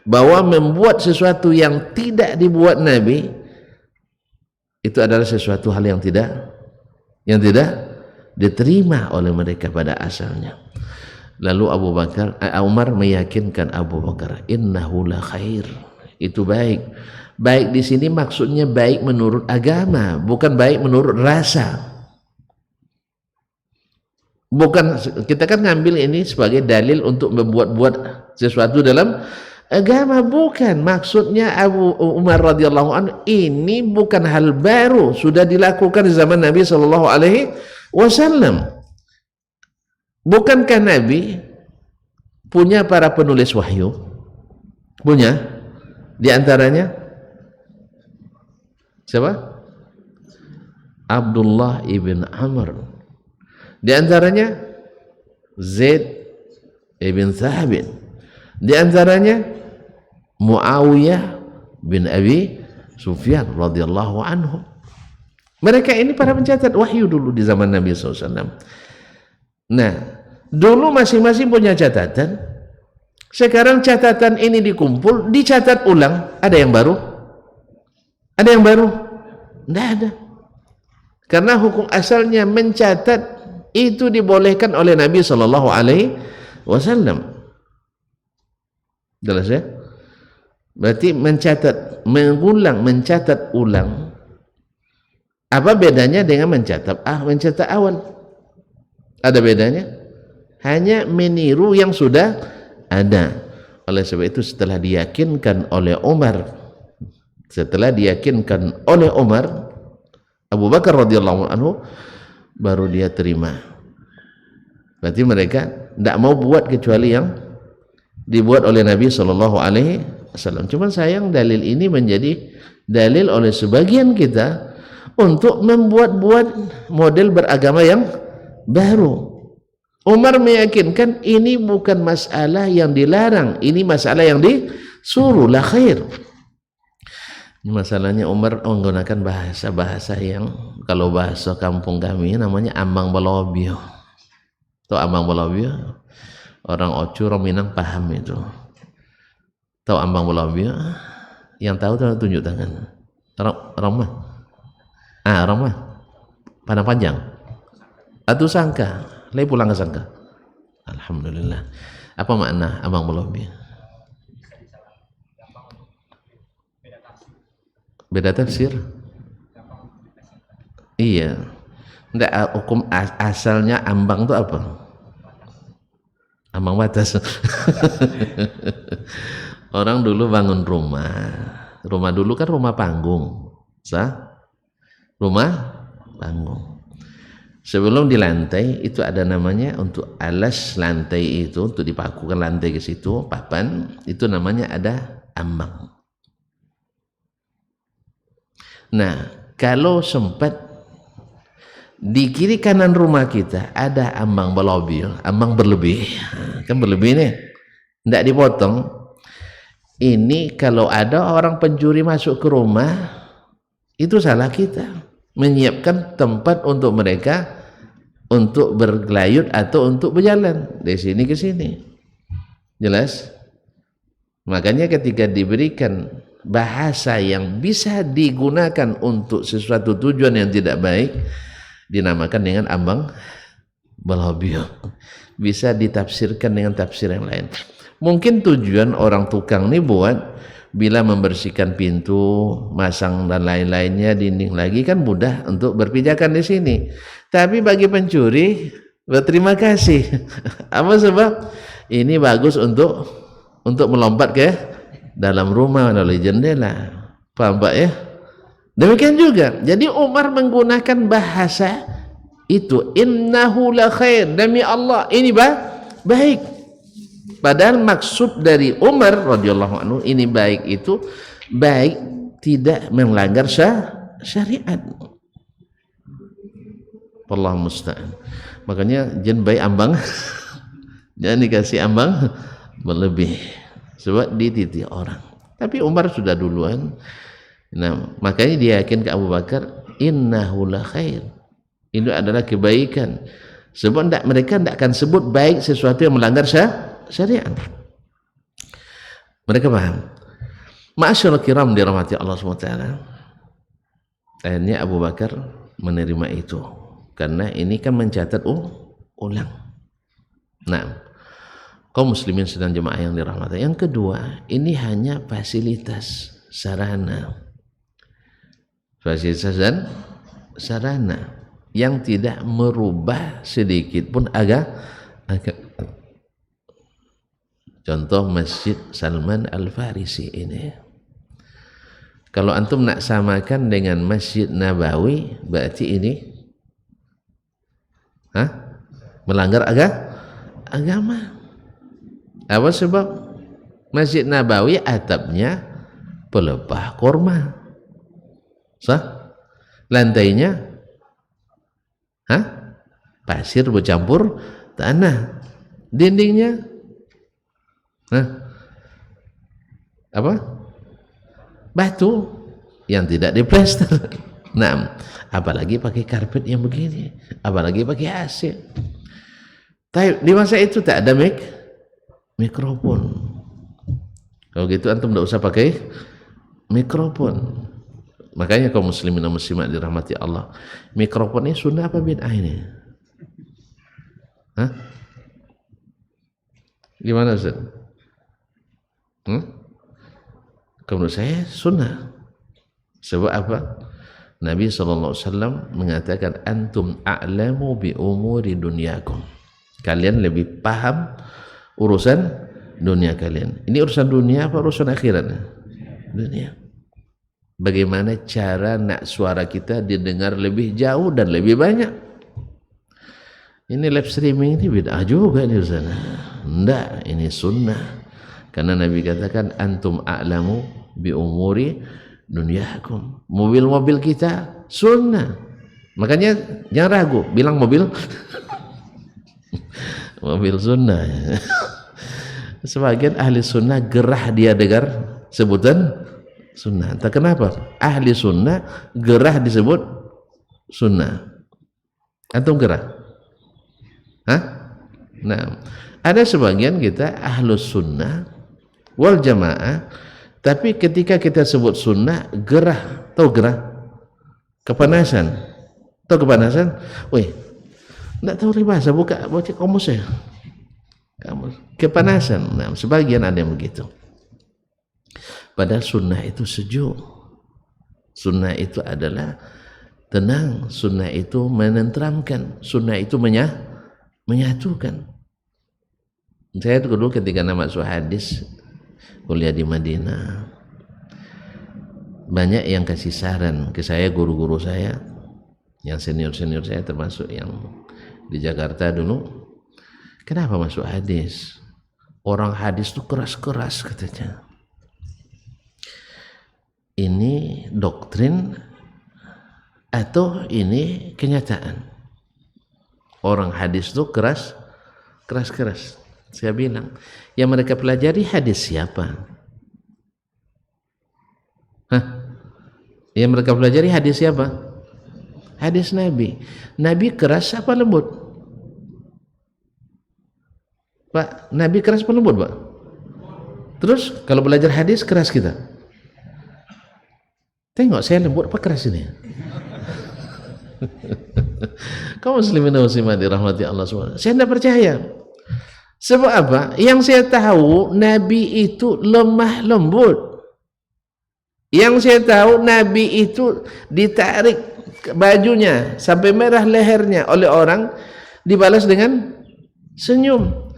bahwa membuat sesuatu yang tidak dibuat Nabi itu adalah sesuatu hal yang tidak diterima oleh mereka pada asalnya. Lalu Umar meyakinkan Abu Bakar, innahu la khair, itu baik. Baik di sini maksudnya baik menurut agama, bukan baik menurut rasa. Bukan, kita kan ngambil ini sebagai dalil untuk membuat-buat sesuatu dalam agama, bukan. Maksudnya Abu Umar radhiyallahu anhu ini bukan hal baru, sudah dilakukan di zaman Nabi sallallahu alaihi wasallam. Bukankah Nabi punya para penulis wahyu? Punya. Di antaranya siapa? Abdullah ibn Amr. Di antaranya Zaid ibn Thabit. Di antaranya Muawiyah bin Abi Sufyan radhiyallahu anhu. Mereka ini para pencatat wahyu dulu di zaman Nabi SAW. Nah, dulu masing-masing punya catatan. Sekarang catatan ini dikumpul, dicatat ulang. Ada yang baru? Ada yang baru? Tidak ada. Karena hukum asalnya mencatat itu dibolehkan oleh Nabi SAW. Jelas ya? Berarti mencatat, mengulang, mencatat ulang. Apa bedanya dengan mencatat awal? Ada bedanya? Hanya meniru yang sudah ada. Oleh sebab itu setelah diyakinkan oleh Umar Setelah diyakinkan oleh Umar, Abu Bakar radhiyallahu anhu, baru dia terima. Berarti mereka tidak mau buat kecuali yang dibuat oleh Nabi Shallallahu Alaihi Wasallam. Cuman sayang dalil ini menjadi dalil oleh sebagian kita untuk membuat-buat model beragama yang baru. Umar meyakinkan ini bukan masalah yang dilarang, ini masalah yang disuruh, la khair. Masalahnya Umar menggunakan bahasa-bahasa yang kalau bahasa kampung kami namanya ambang balobio. Tahu ambang balobio? Orang Ocu, orang Minang paham itu. Tahu ambang balobio? Yang tahu tunjuk tangan. Ramah. Ramah. Padang panjang. Atau sangka. Lagi pulang ke sangka. Alhamdulillah. Apa makna ambang balobio? Beda tafsir. Iya. Enggak, hukum asalnya ambang itu apa? Ambang batas. Orang dulu bangun rumah. Rumah dulu kan rumah panggung. Rumah panggung. Sebelum di lantai itu ada namanya untuk alas lantai itu, untuk dipakukan lantai ke situ, papan, itu namanya ada ambang. Nah, kalau sempat di kiri kanan rumah kita ada ambang belobil, ambang berlebih, kan berlebih nih, tidak dipotong. Ini kalau ada orang pencuri masuk ke rumah, itu salah kita menyiapkan tempat untuk mereka untuk bergelayut atau untuk berjalan dari sini ke sini. Jelas? Makanya ketika diberikan bahasa yang bisa digunakan untuk sesuatu tujuan yang tidak baik, dinamakan dengan ambang balobio. Bisa ditafsirkan dengan tafsir yang lain. Mungkin tujuan orang tukang ini buat bila membersihkan pintu, masang dan lain-lainnya, dinding lagi kan mudah untuk berpijakan di sini. Tapi bagi pencuri, berterima kasih. Apa sebab? Ini bagus untuk melompat ke dalam rumah melalui jendela. Paham Pak ya? Demikian juga. Jadi Umar menggunakan bahasa itu, innahu la khair, demi Allah ini baik. Padahal maksud dari Umar radhiyallahu anhu ini baik itu baik tidak melanggar syariat. Wallahu musta'an. Makanya jangan baik ambang jangan dikasih ambang berlebih sebab dititih orang. Tapi Umar sudah duluan. Nah, makanya dia yakin ke Abu Bakar, innahu la khair. Ini adalah kebaikan. Sebab mereka tidak akan sebut baik sesuatu yang melanggar syariat. Mereka paham. Ma'asyiral kiram dirahmati Allah SWT. Akhirnya Abu Bakar menerima itu karena ini kan mencatat ulang. Nah, kaum muslimin sedang jemaah yang dirahmati. Yang kedua, ini hanya fasilitas sarana. Fasilitas dan sarana yang tidak merubah sedikit pun agak contoh Masjid Salman Al-Farisi ini. Kalau antum nak samakan dengan Masjid Nabawi, berarti ini melanggar agama. Apa sebab? Masjid Nabawi atapnya pelepah korma. Lantainya pasir bercampur tanah. Dindingnya apa? Batu yang tidak diplester. Nah, apalagi pakai karpet yang begini, apalagi pakai AC. Tapi di masa itu tak ada mikrofon. Kalau gitu antum tidak usah pakai mikrofon. Makanya kaum muslimin dan muslimat dirahmati Allah, mikrofon ini sunnah apa bid'ah ini? Gimana Ustaz? Kalau menurut saya sunnah. Sebab apa? Nabi SAW mengatakan, antum a'lamu bi umuri dunyakum. Kalian lebih paham urusan dunia kalian. Ini urusan dunia apa urusan akhirat? Dunia. Bagaimana cara nak suara kita didengar lebih jauh dan lebih banyak. Ini live streaming ini bid'ah juga di sana. Enggak, ini sunnah. Karena Nabi katakan antum a'lamu bi umuri dunyakum. Mobil-mobil kita sunnah. Makanya jangan ragu, bilang mobil mobil sunnah. Sebagian ahli sunnah gerah dia dengar sebutan sunnah. Entah kenapa ahli sunnah gerah disebut sunnah. Antum gerah? Hah? Nah, ada sebagian kita ahlus sunnah wal jamaah, tapi ketika kita sebut sunnah gerah. Tahu gerah? Kepanasan. Tahu kepanasan? Wih, enggak tahu bahasa, buka kamus ya. Kamus. Kepanasan. Nah, sebagian ada yang begitu. Padahal sunnah itu sejuk. Sunnah itu adalah tenang. Sunnah itu menenteramkan. Sunnah itu menyatukan. Saya dulu ketika masuk hadis kuliah di Madinah, banyak yang kasih saran ke saya, guru-guru saya, yang senior-senior saya termasuk yang di Jakarta dulu, kenapa masuk hadis? Orang hadis itu keras-keras katanya. Ini doktrin atau ini kenyataan? Orang hadis itu keras-keras. Saya bilang, yang mereka pelajari hadis siapa? Hah? Yang mereka pelajari hadis siapa? Hadis Nabi. Nabi keras apa lembut? Pak, Nabi keras apa lembut, Pak? Terus kalau belajar hadis keras kita. Tengok saya lembut apa keras ini? Kaum muslimin dan muslimat dirahmati Allah SWT. Saya tidak percaya. Sebab apa? Yang saya tahu Nabi itu lemah lembut. Yang saya tahu Nabi itu ditarik bajunya sampai merah lehernya oleh orang, dibalas dengan senyum.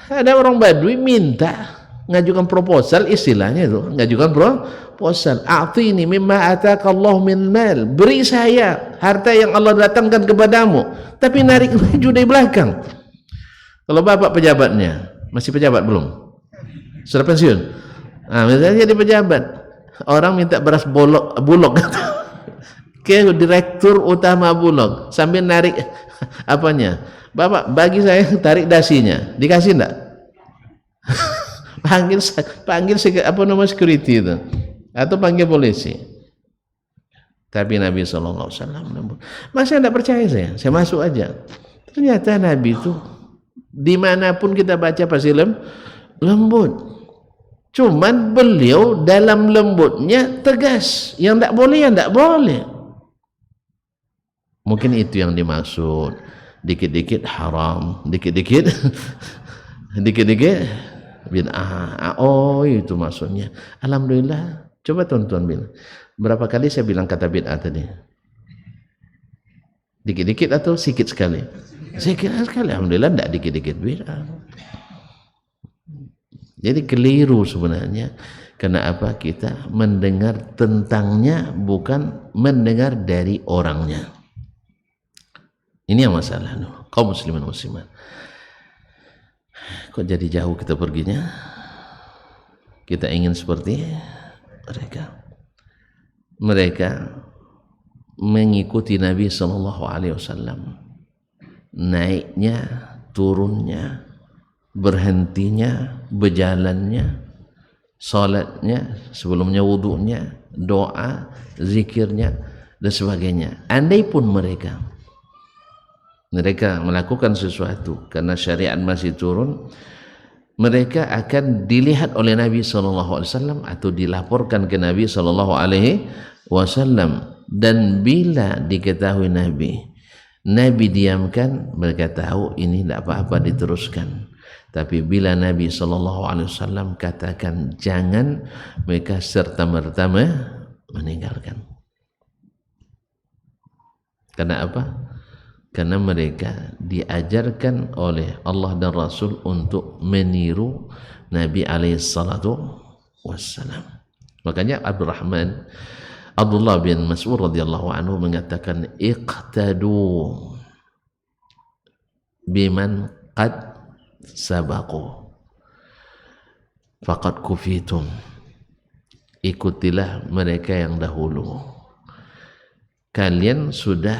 Ada orang Badui minta ngajukan proposal, istilahnya itu ngajukan proposal, a'tini mimma atakallahu min mal, beri saya harta yang Allah datangkan kepadamu, tapi narik baju dari belakang. Kalau bapak pejabatnya, masih pejabat belum? Sudah pensiun? Nah, misalnya jadi pejabat, orang minta beras bulog ke direktur utama bulog sambil narik apanya, bapak bagi saya, tarik dasinya, dikasih enggak? panggil apa nama security itu, atau panggil polisi. Tapi Nabi SAW, masa tidak percaya saya masuk aja. Ternyata Nabi itu dimanapun kita baca pasti lembut. Cuman beliau dalam lembutnya tegas, yang tidak boleh yang tidak boleh. Mungkin itu yang dimaksud, dikit-dikit haram, dikit-dikit bid'ah. Oh, itu maksudnya. Alhamdulillah. Coba tuan-tuan bilang, berapa kali saya bilang kata bid'ah tadi? Dikit-dikit atau sikit sekali? Sikit sekali. Alhamdulillah tidak dikit-dikit bid'ah. Jadi keliru sebenarnya. Karena apa? Kita mendengar tentangnya, bukan mendengar dari orangnya. Ini yang masalah. Kaum muslimin muslimat. Kok jadi jauh kita perginya? Kita ingin seperti mereka mengikuti Nabi SAW, naiknya, turunnya, berhentinya, berjalannya, salatnya, sebelumnya wudunya, doa, zikirnya dan sebagainya. Andai pun mereka melakukan sesuatu karena syariat masih turun, mereka akan dilihat oleh Nabi SAW atau dilaporkan ke Nabi SAW, dan bila diketahui Nabi diamkan, mereka tahu ini tidak apa-apa, diteruskan. Tapi bila Nabi SAW katakan jangan, mereka serta-merta meninggalkan. Karena apa? Karena mereka diajarkan oleh Allah dan Rasul untuk meniru Nabi alaihissalatu wassalam. Makanya Abdurrahman Abdullah bin Mas'ud radhiyallahu anhu mengatakan, iqtadu biman qad sabaqu faqad kufitum. Ikutilah mereka yang dahulu, kalian sudah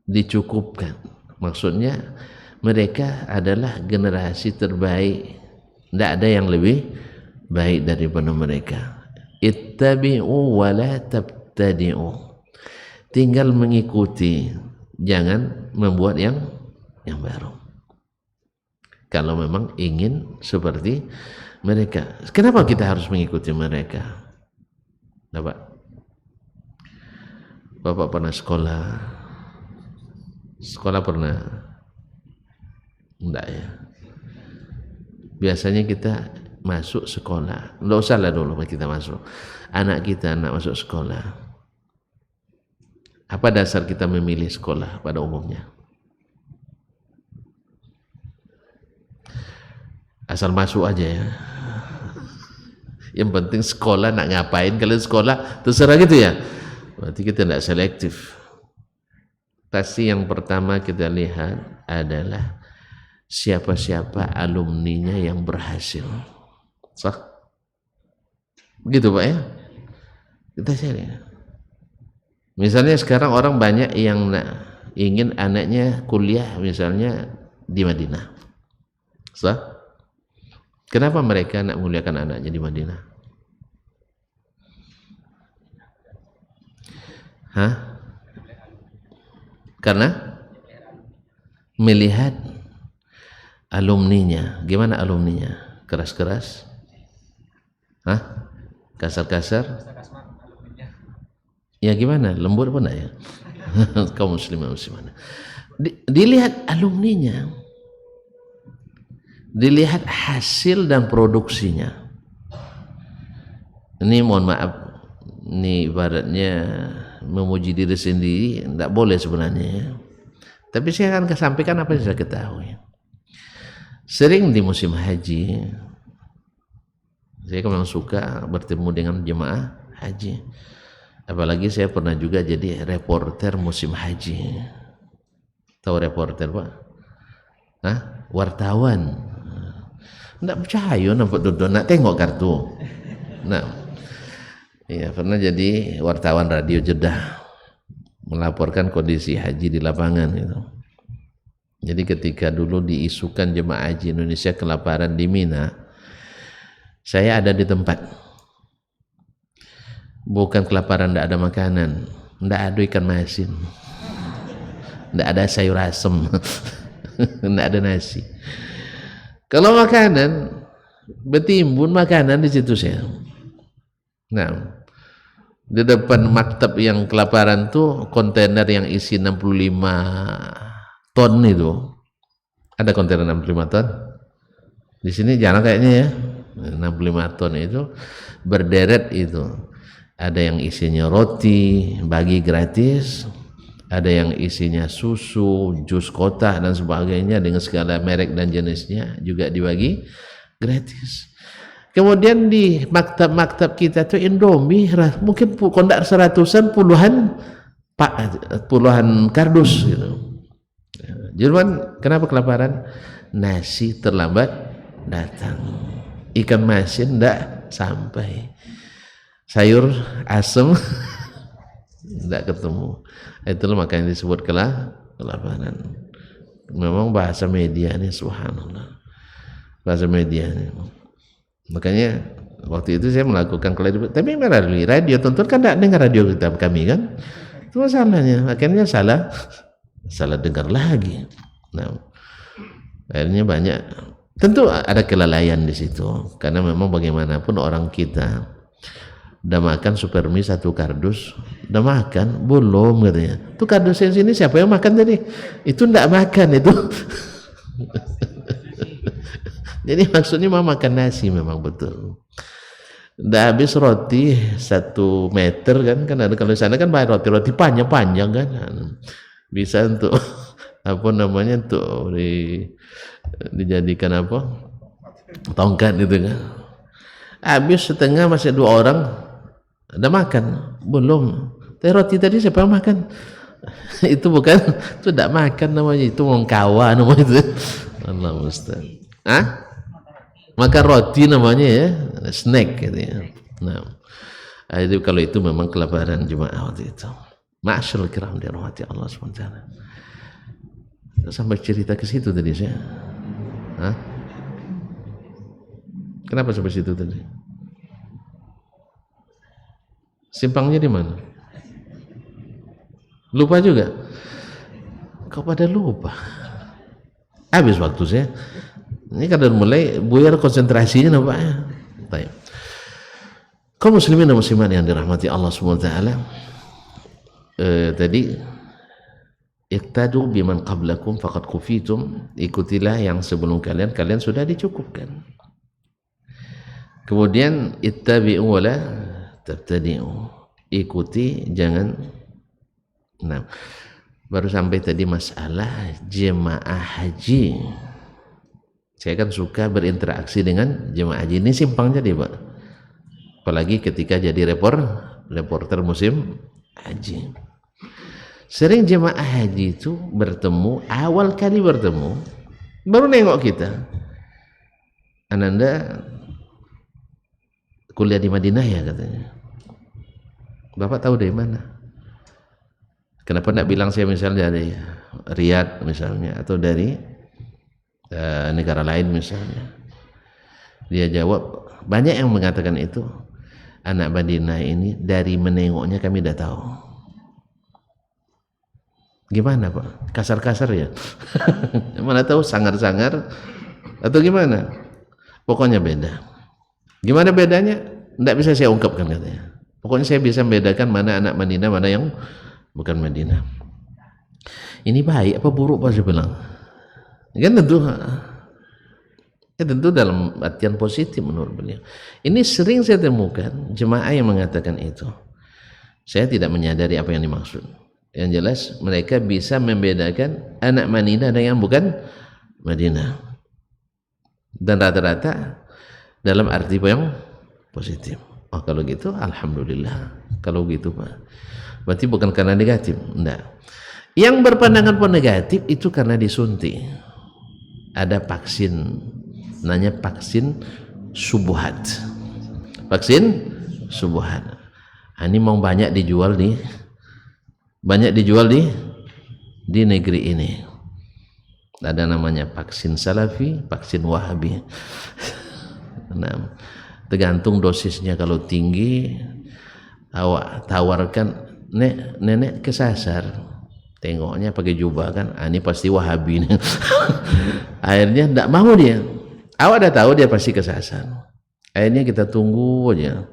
dicukupkan. Maksudnya mereka adalah generasi terbaik, tidak ada yang lebih baik daripada mereka. Ittabi'u wa la tabtadi'u, tinggal mengikuti, jangan membuat yang baru. Kalau memang ingin seperti mereka. Kenapa kita harus mengikuti mereka? Bapak pernah sekolah? Sekolah pernah? Enggak ya. Biasanya kita masuk sekolah, enggak usah lah dulu kita masuk. Anak masuk sekolah. Apa dasar kita memilih sekolah pada umumnya? Asal masuk aja ya. Yang penting sekolah nak ngapain, kalian sekolah terserah gitu ya. Berarti kita tidak selektif. Pasti yang pertama kita lihat adalah siapa-siapa alumninya yang berhasil. Sah? Begitu Pak ya? Kita cari. Misalnya sekarang orang banyak yang ingin anaknya kuliah misalnya di Madinah. Sah? Kenapa mereka nak muliakan anaknya di Madinah? Hah? Karena melihat alumninya. Gimana alumninya? Keras-keras? Hah? Kasar-kasar? Ya gimana? Lembut apa enggak ya? Kaum muslimah muslimah. Dilihat alumninya. Dilihat hasil dan produksinya. Ini mohon maaf, ini ibaratnya memuji diri sendiri, tidak boleh sebenarnya ya. Tapi saya akan sampaikan apa yang saya ketahui. Sering di musim haji, saya memang suka bertemu dengan jemaah haji. Apalagi saya pernah juga jadi reporter musim haji. Tahu reporter Pak? Hah? Wartawan. Tidak percaya nampak duduk nak tengok kartu. Nah, ya pernah jadi wartawan radio Jeddah melaporkan kondisi haji di lapangan gitu. Jadi ketika dulu diisukan jemaah haji Indonesia kelaparan di Mina, saya ada di tempat. Bukan kelaparan, tidak ada makanan, tidak ada ikan masin, tidak ada sayur asem, tidak ada nasi. Kalau makanan, bertimbun makanan di situ saya. Nah, di depan maktab yang kelaparan tuh kontainer yang isi 65 ton itu. Ada kontainer 65 ton? Di sini jarang kayaknya ya. 65 ton itu berderet itu. Ada yang isinya roti, bagi gratis. Ada yang isinya susu, jus kotak dan sebagainya dengan segala merek dan jenisnya juga dibagi gratis. Kemudian di maktab-maktab kita tuh Indomie mungkin kondak seratusan, puluhan kardus gitu. Jerman kenapa kelaparan? Nasi terlambat datang, ikan masin tidak sampai, sayur asem tidak ketemu. Itulah makanya disebut kelaparan. Memang bahasa media ini subhanallah, bahasa media ini. Makanya waktu itu saya melakukan klarifikasi, tapi melalui radio. Tonton kan tidak dengar radio kita kami kan, itu masalahnya. Makanya salah dengar lagi. Nah, akhirnya banyak. Tentu ada kelalaian di situ, karena memang bagaimanapun orang kita udah makan super mie 1 kardus, udah makan belum katanya. Tuh kardus yang sini siapa yang makan tadi? Itu enggak makan itu. Jadi maksudnya mau makan nasi memang betul. Udah habis roti 1 meter kan ada, kalau di sana kan banyak roti panjang-panjang kan. Bisa untuk apa namanya untuk dijadikan apa? Tongkat gitu kan. Habis setengah masih 2 orang. Ada makan? Belum. Teh roti tadi siapa yang makan? Itu bukan, itu tidak makan namanya, itu mengkawa namanya itu. Allah Ustaz. Ah? Makan roti namanya ya, snack gitu ya. Nah, itu kalau itu memang kelaparan jemaah waktu itu. Ma'asyarul kiram dirahmati Allah SWT. Sampai cerita ke situ tadi saya. Hah? Kenapa sampai situ tadi? Simpangnya di mana? Lupa juga? Kau pada lupa? Habis waktu saya. Ini kadang mulai buyar konsentrasinya nampaknya. Baik. Kaum muslimin dan muslimat yang dirahmati Allah SWT, tadi iqtadu biman qablakum faqad kufitum, ikutilah yang sebelum kalian, kalian sudah dicukupkan. Kemudian ittabi'u wa la tabtadi'u, ikuti jangan. Nah, baru sampai tadi masalah jemaah haji. Saya kan suka berinteraksi dengan jemaah haji. Ini simpang jadi Pak, apalagi ketika jadi reporter musim haji. Sering jemaah haji itu bertemu, awal kali bertemu baru nengok kita, Ananda kuliah di Madinah ya katanya. Bapak tahu dari mana? Kenapa tidak bilang saya misalnya dari Riyadh misalnya, atau dari negara lain misalnya? Dia jawab, banyak yang mengatakan itu, anak Madinah ini dari menengoknya kami dah tahu. Gimana Pak? Kasar-kasar ya? Mana tahu sangar-sangar atau gimana? Pokoknya beda. Gimana bedanya? Tidak bisa saya ungkapkan katanya. Pokoknya saya bisa membedakan mana anak Madinah, mana yang bukan Madinah. Ini baik apa buruk Pak saya bilang? Kan tentu dalam artian positif menurut beliau. Ini sering saya temukan jemaah yang mengatakan itu. Saya tidak menyadari apa yang dimaksud. Yang jelas mereka bisa membedakan anak Madinah dan yang bukan Madinah, dan rata-rata dalam arti yang positif. Oh kalau gitu alhamdulillah. Kalau gitu Pak, berarti bukan karena negatif. Enggak. Yang berpandangan negatif itu karena disuntik. Ada vaksin, namanya vaksin subuhat. Vaksin subuhat. Ini mau banyak dijual di negeri ini. Ada namanya vaksin salafi, vaksin wahabi. Nah, tergantung dosisnya. Kalau tinggi, awak tawarkan, nenek kesasar. Tengoknya pakai jubah kan, ini pasti wahabi nih. Akhirnya tidak mau dia. Awak dah tahu dia pasti kesasar. Akhirnya kita tunggu aja,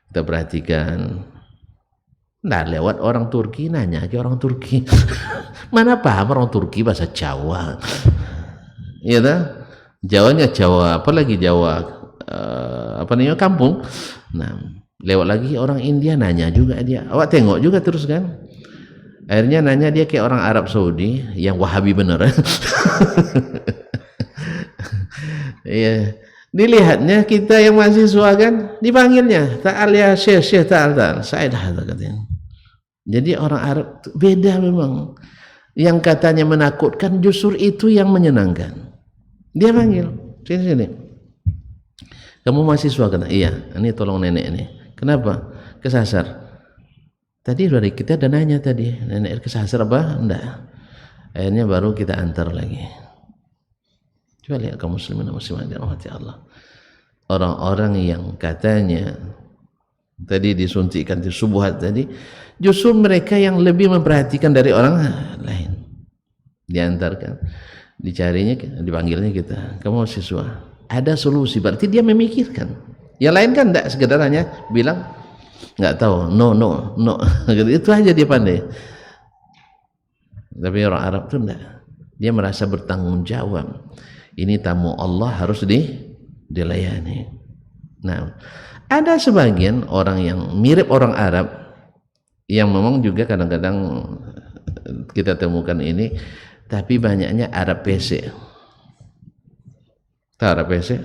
kita perhatikan. Nah lewat orang Turki, nanya aja orang Turki. Mana paham orang Turki bahasa Jawa? Iya dah, Jawanya Jawa, apalagi Jawa apa namanya kampung. Nah lewat lagi orang India, nanya juga dia. Awak tengok juga terus kan. Akhirnya nanya dia kayak orang Arab Saudi yang Wahabi bener. Iya. Dilihatnya kita yang mahasiswa kan, dipanggilnya ta'al ya syekh ta'al saya dah katanya. Jadi orang Arab beda memang. Yang katanya menakutkan justru itu yang menyenangkan. Dia panggil, sini. Kamu mahasiswa kan? Iya. Ini tolong nenek ini. Kenapa? Kesasar. Tadi dari kita ada nanya tadi, nenek kesasar apa? Enggak. Akhirnya baru kita antar lagi. Coba lihat kaum muslimin dan muslimat dirahmati Allah. Orang-orang yang katanya tadi disuntikkan di subuhat tadi, justru mereka yang lebih memperhatikan dari orang lain. Diantarkan, dicarinya, dipanggilnya kita. Kamu mahasiswa, ada solusi. Berarti dia memikirkan. Yang lain kan enggak, sekedar hanya bilang nggak tahu, no. Itu aja dia pandai. Tapi orang Arab itu enggak. Dia merasa bertanggung jawab. Ini tamu Allah harus dilayani. Nah, ada sebagian orang yang mirip orang Arab yang memang juga kadang-kadang kita temukan ini, tapi banyaknya Arab PC. Tahu Arab PC?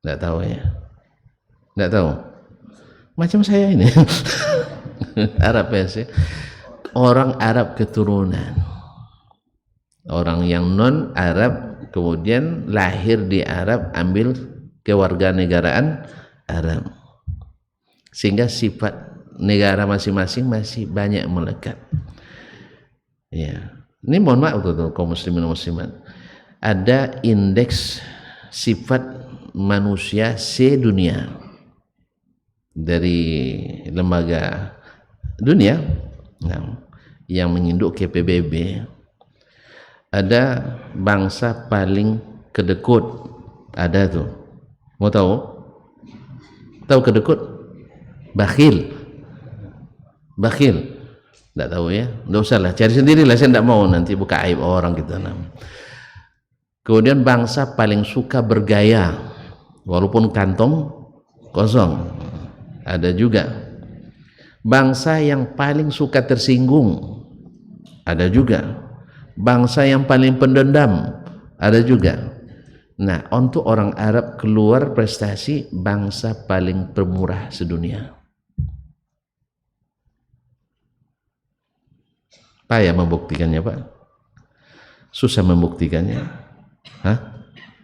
Enggak tahu ya? Enggak tahu. macam saya ini. Arab Persia, orang Arab keturunan, orang yang non Arab kemudian lahir di Arab, ambil kewarganegaraan Arab, sehingga sifat negara masing-masing masih banyak melekat. Ya, ini mohon maaf tuh kaum muslimin dan muslimat, ada indeks sifat manusia sedunia dari lembaga dunia yang menginduk ke PBB. Ada bangsa paling kedekut, ada tuh, mau tahu kedekut? Bakhil, tidak tahu ya, tidak usah lah, cari sendirilah, saya tidak mau nanti buka aib orang kita. Kemudian bangsa paling suka bergaya walaupun kantong kosong, ada juga. Bangsa yang paling suka tersinggung, ada juga. Bangsa yang paling pendendam, ada juga. Nah, untuk orang Arab keluar prestasi bangsa paling pemurah sedunia. Payah membuktikannya, Pak. Susah membuktikannya. Hah?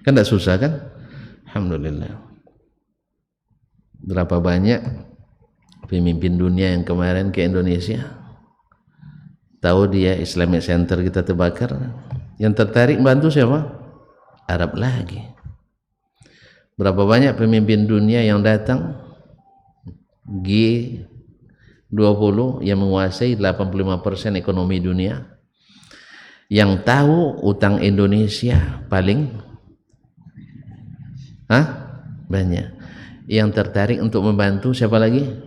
Kan tidak susah kan? Alhamdulillah. Berapa banyak pemimpin dunia yang kemarin ke Indonesia, tahu dia Islamic Center kita terbakar, yang tertarik bantu siapa? Arab lagi. Berapa banyak pemimpin dunia yang datang G20 yang menguasai 85% ekonomi dunia, yang tahu utang Indonesia paling banyak, yang tertarik untuk membantu siapa lagi?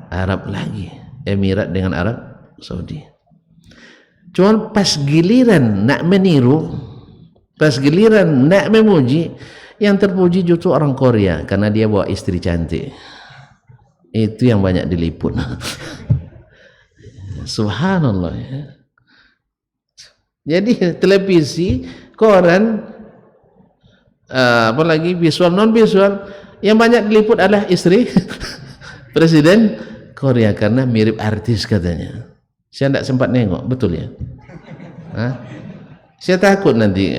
Arab lagi, Emirat dengan Arab Saudi. Cuma pas giliran nak meniru, pas giliran nak memuji, yang terpuji justru orang Korea karena dia bawa istri cantik. Itu yang banyak diliput. Subhanallah ya. Jadi televisi, koran, apalagi visual non visual, yang banyak diliput adalah istri Presiden Korea karena mirip artis katanya. Saya tidak sempat nengok, betul ya? Saya takut nanti.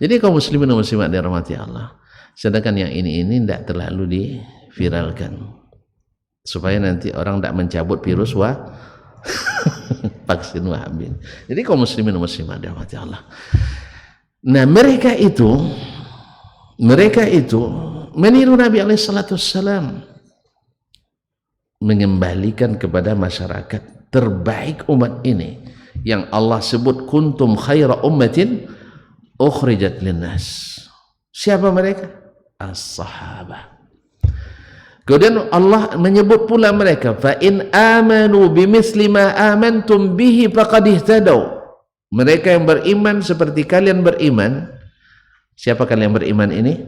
Jadi kaum muslimin dan muslimat dirahmati Allah, sedangkan yang ini tidak terlalu diviralkan supaya nanti orang tidak mencabut virus vaksin Wahabi. Jadi kaum muslimin dan muslimat dirahmati Allah. Nah, mereka itu meniru Nabi SAW, mengembalikan kepada masyarakat terbaik umat ini yang Allah sebut kuntum khaira ummatin ukhrijat linnas. Siapa mereka? As-sahabah. Kemudian Allah menyebut pula mereka, fa in amanu bimithli ma amantum bihi faqad ihtadaw. Mereka yang beriman seperti kalian beriman. Siapa kalian beriman ini?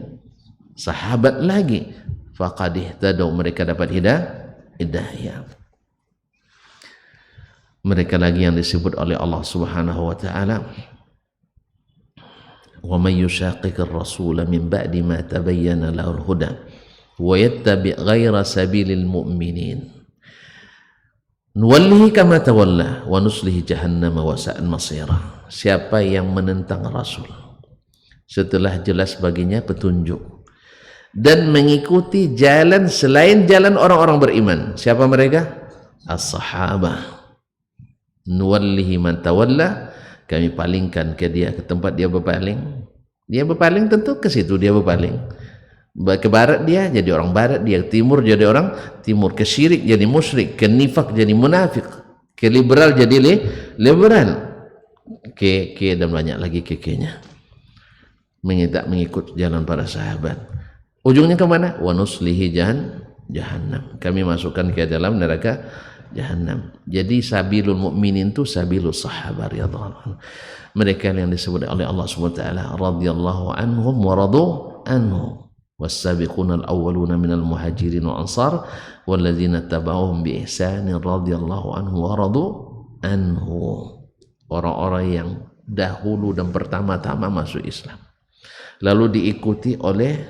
Sahabat lagi. Faqad ihtadaw, mereka dapat hidayah. Mereka lagi yang disebut oleh Allah Subhanahu wa taala, wa may yushaqiqir rasula min ba'di ma tabayyana lahul huda wa yattabi' ghayra sabilil mu'minin nuwallihi kama tawalla wa nuslihi jahannama wa sa'at masira. Siapa yang menentang Rasul setelah jelas baginya petunjuk dan mengikuti jalan selain jalan orang-orang beriman, siapa mereka? As-sahabah. Nuwallihi man tawalla, kami palingkan ke dia, ke tempat dia berpaling. Dia berpaling tentu ke situ dia berpaling. Ke barat dia jadi orang barat, dia ke timur jadi orang timur, ke syirik jadi musyrik, ke nifak jadi munafik, ke liberal jadi liberal, ke dan banyak lagi ke-nya. Mengikut jalan para sahabat. Ujungnya kemana? Wa nuslihi jahannam. Kami masukkan ke dalam neraka jahannam. Jadi sabilul mu'minin itu sabilus sahabat radhiyallahu anhu. Mereka yang disebut oleh Allah Subhanahu wa taala radhiyallahu anhum wa radu anhu. Was-sabiquna al-awwaluna minal muhajirin wal ansar walladzina tabauhum bi ihsanin radhiyallahu anhu wa radu anhu. Orang-orang yang dahulu dan pertama-tama masuk Islam, lalu diikuti oleh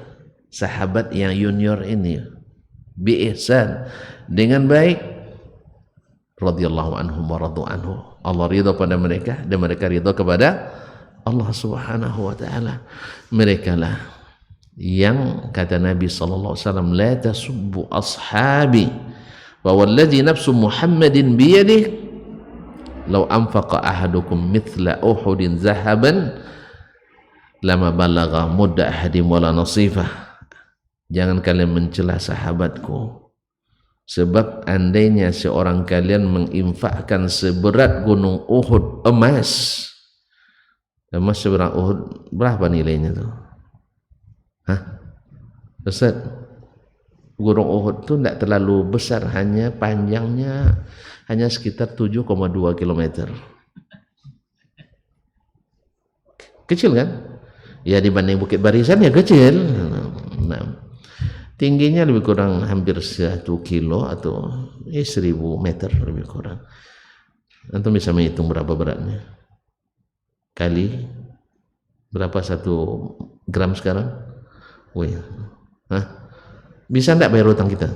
sahabat yang junior ini, bi ihsan, dengan baik. Radhiyallahu anhum wa radu anhu, Allah ridha pada mereka dan mereka ridha kepada Allah Subhanahu wa taala. Mereka lah yang kata Nabi sallallahu alaihi wasallam, la tasubbu ashabi wa walladhi nafsu Muhammadin biyadihi law anfaqa ahadukum mithla Uhudin zahaban lama balagha mudda ahadim wala nasifah. Jangan kalian mencela sahabatku, sebab andainya seorang kalian menginfakkan seberat gunung Uhud emas. Emas seberat Uhud berapa nilainya tuh? Hah? Ustaz, gunung Uhud tuh tidak terlalu besar, hanya panjangnya hanya sekitar 7,2 km. Kecil kan? Ya dibanding Bukit Barisan ya kecil. Nah, tingginya lebih kurang hampir 1 kilo atau 1000 meter lebih kurang. Antum bisa menghitung berapa beratnya kali berapa 1 gram sekarang. Wih, bisa enggak bayar utang kita?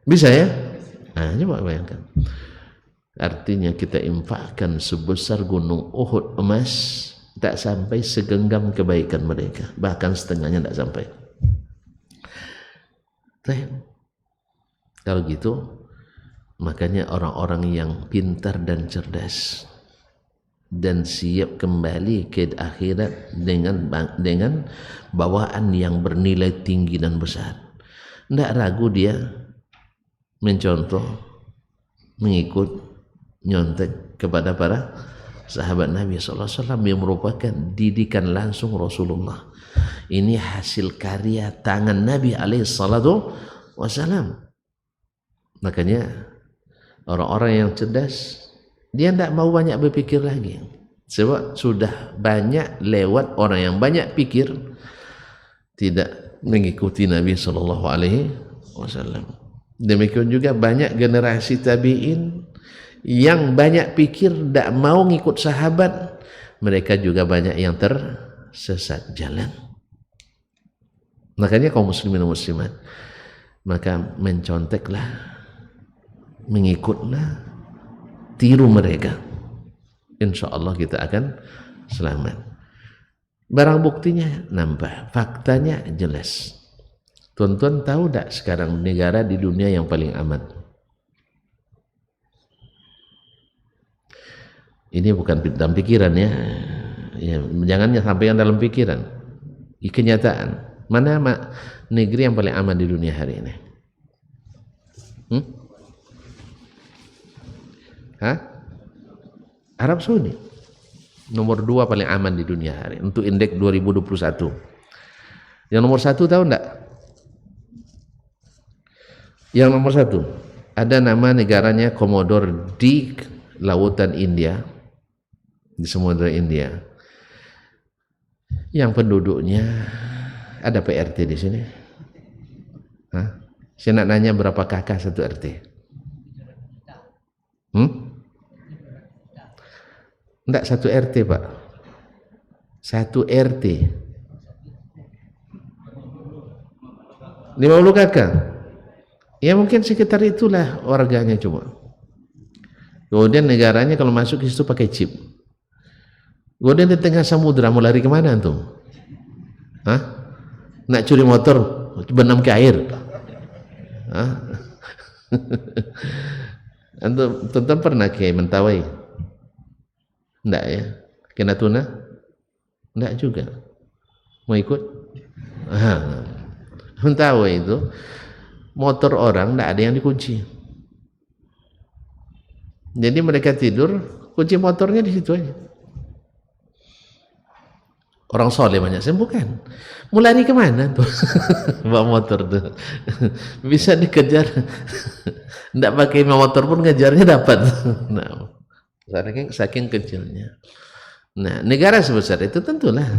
Bisa ya? Nah, coba bayangkan, artinya kita infakkan sebesar gunung Uhud emas, tak sampai segenggam kebaikan mereka, bahkan setengahnya tak sampai. Kalau gitu, makanya orang-orang yang pintar dan cerdas dan siap kembali ke akhirat dengan bawaan yang bernilai tinggi dan besar, tidak ragu dia mencontoh, mengikut, nyontek kepada para sahabat Nabi SAW yang merupakan didikan langsung Rasulullah. Ini hasil karya tangan Nabi SAW. Makanya orang-orang yang cerdas, dia tidak mau banyak berpikir lagi, sebab sudah banyak lewat orang yang banyak pikir, tidak mengikuti Nabi SAW. Demikian juga banyak generasi tabi'in yang banyak pikir, tidak mau ngikut sahabat, mereka juga banyak yang tersesat jalan. Makanya kaum muslimin dan muslimat, maka menconteklah, mengikutlah, tiru mereka, insya Allah kita akan selamat. Barang buktinya nampak, faktanya jelas. Tuan-tuan tahu tak sekarang negara di dunia yang paling aman? Ini bukan dalam pikiran ya, jangan sampaikan dalam pikiran, kenyataan. Mana negeri yang paling aman di dunia hari ini? Arab Saudi nomor 2 paling aman di dunia hari untuk indeks 2021. Yang nomor 1 tahu enggak? Yang nomor 1 ada nama negaranya Komodor di lautan India, di Samudra India, yang penduduknya ada PRT di sini. Saya nak nanya berapa kakak satu RT? Enggak, satu RT Pak, satu RT 50 kakak. Ya mungkin sekitar itulah warganya cuma. Kemudian negaranya kalau masuk ke situ pakai chip. Kemudian di tengah samudra mau lari kemana antum? Nak curi motor, benam ke air? Antum tonton pernah ke Mentawai? Enggak ya? Ke Natuna? Enggak juga. Mau ikut? Mentawai itu motor orang enggak ada yang dikunci. Jadi mereka tidur, kunci motornya di situ aja. Orang soleh banyak sembuhkan. Mau lari kemana tuh? Bawa motor tuh. Bisa dikejar. Tidak pakai motor pun ngejarnya dapat. Nah, saking kecilnya. Nah, negara sebesar itu tentulah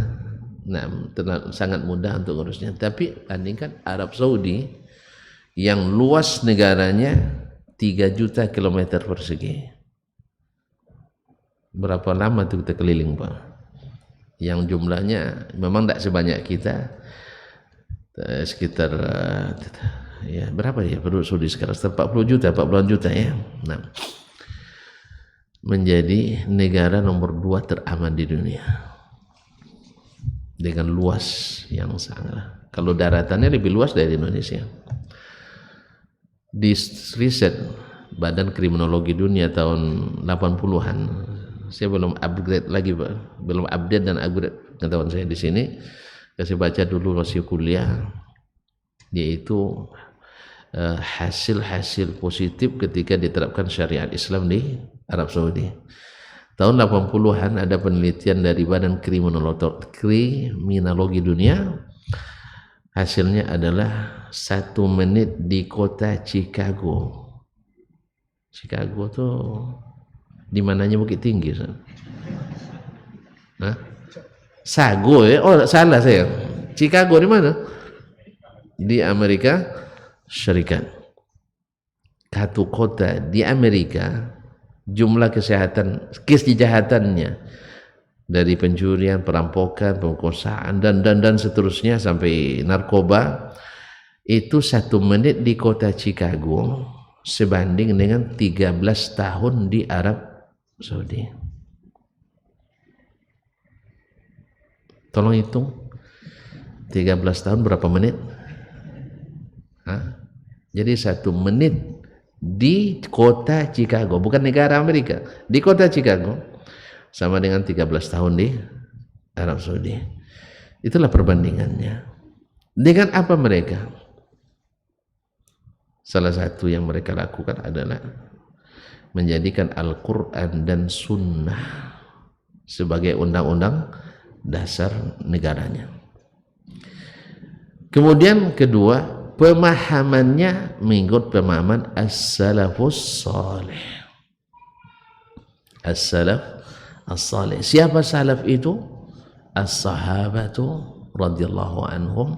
sangat mudah untuk urusnya. Tapi bandingkan Arab Saudi yang luas negaranya 3 juta kilometer persegi. Berapa lama tuh kita keliling Pak? Yang jumlahnya memang tidak sebanyak kita, sekitar ya berapa ya penduduk Saudi sekarang? 40 juta, 40 juta ya. Nah, menjadi negara nomor 2 teraman di dunia dengan luas yang sangat. Kalau daratannya lebih luas dari Indonesia. Di riset Badan Kriminologi Dunia tahun 80-an, saya belum upgrade lagi, belum update dan upgrade pengetahuan saya di sini. Saya baca dulu masih kuliah, yaitu hasil-hasil positif ketika diterapkan syariat Islam di Arab Saudi. Tahun 80-an ada penelitian dari Badan Kriminologi Dunia, hasilnya adalah 1 menit di kota Chicago. Chicago tuh di mananya Bukit Tinggi? Hah? Sago ya? Oh salah saya. Chicago di mana? Di Amerika Serikat. 1 kota di Amerika, jumlah kejahatannya dari pencurian, perampokan, pemerkosaan dan seterusnya sampai narkoba, itu 1 menit di kota Chicago sebanding dengan 13 tahun di Arab Saudi. Tolong hitung 13 tahun berapa menit? Hah? Jadi 1 menit di kota Chicago, bukan negara Amerika, di kota Chicago, sama dengan 13 tahun di Arab Saudi. Itulah perbandingannya. Dengan apa mereka? Salah satu yang mereka lakukan adalah menjadikan Al-Quran dan Sunnah sebagai undang-undang dasar negaranya. Kemudian kedua, pemahamannya mengikut pemahaman as-salafus salih. As-salaf as-salih. Siapa salaf itu? As-sahabatu radhiyallahu anhum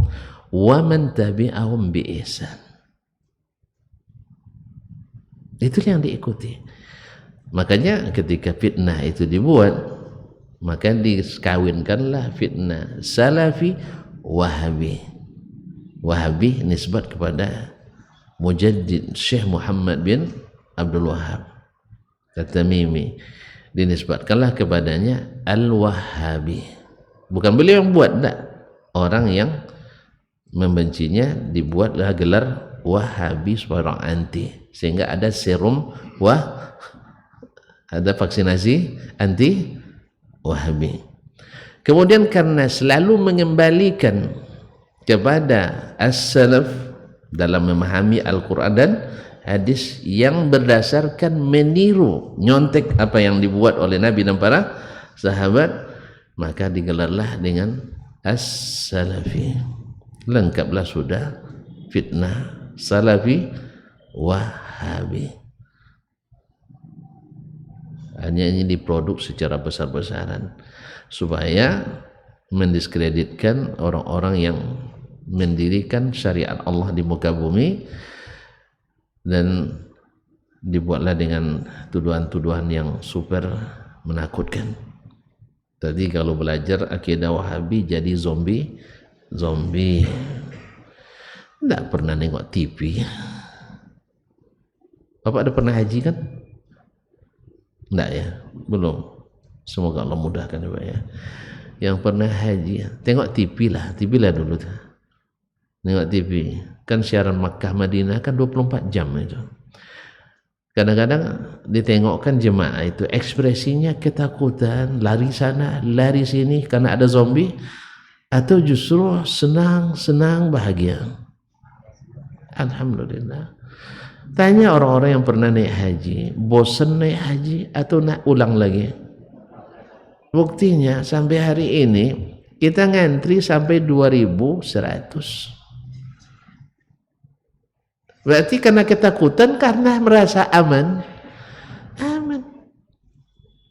wa man tabi'ahum bi ihsan. Itu yang diikuti. Makanya ketika fitnah itu dibuat, maka dikawinkanlah fitnah Salafi Wahabi. Wahabi nisbat kepada Mujaddid Syekh Muhammad bin Abdul Wahhab At-Tamimi, dinisbatkanlah kepadanya Al-Wahhabi. Bukan beliau yang buat, enggak. Orang yang membencinya dibuatlah gelar Wahabi supaya orang anti, sehingga ada serum ada vaksinasi anti Wahabi. Kemudian karena selalu mengembalikan kepada as-salaf dalam memahami Al-Quran dan hadis yang berdasarkan meniru, nyontek apa yang dibuat oleh Nabi dan para sahabat, maka digelarlah dengan as-salafi. Lengkaplah sudah fitnah Salafi Wahabi. Hanya ini diproduk secara besar-besaran supaya mendiskreditkan orang-orang yang mendirikan syariat Allah di muka bumi, dan dibuatlah dengan tuduhan-tuduhan yang super menakutkan. Tadi kalau belajar akidah Wahabi jadi zombie. Tidak pernah nengok TV. Bapak ada pernah haji kan? Tidak ya? Belum. Semoga Allah mudahkan ya Pak ya. Yang pernah haji, tengok TV lah dulu. Tengok TV. Kan siaran Makkah Madinah kan 24 jam itu. Kadang-kadang ditengokkan jemaah itu ekspresinya ketakutan, lari sana, lari sini karena ada zombie, atau justru senang bahagia. Alhamdulillah. Tanya orang-orang yang pernah naik haji, bosan naik haji atau nak ulang lagi? Buktinya sampai hari ini kita ngantri sampai 2100. Berarti karena ketakutan, karena merasa aman.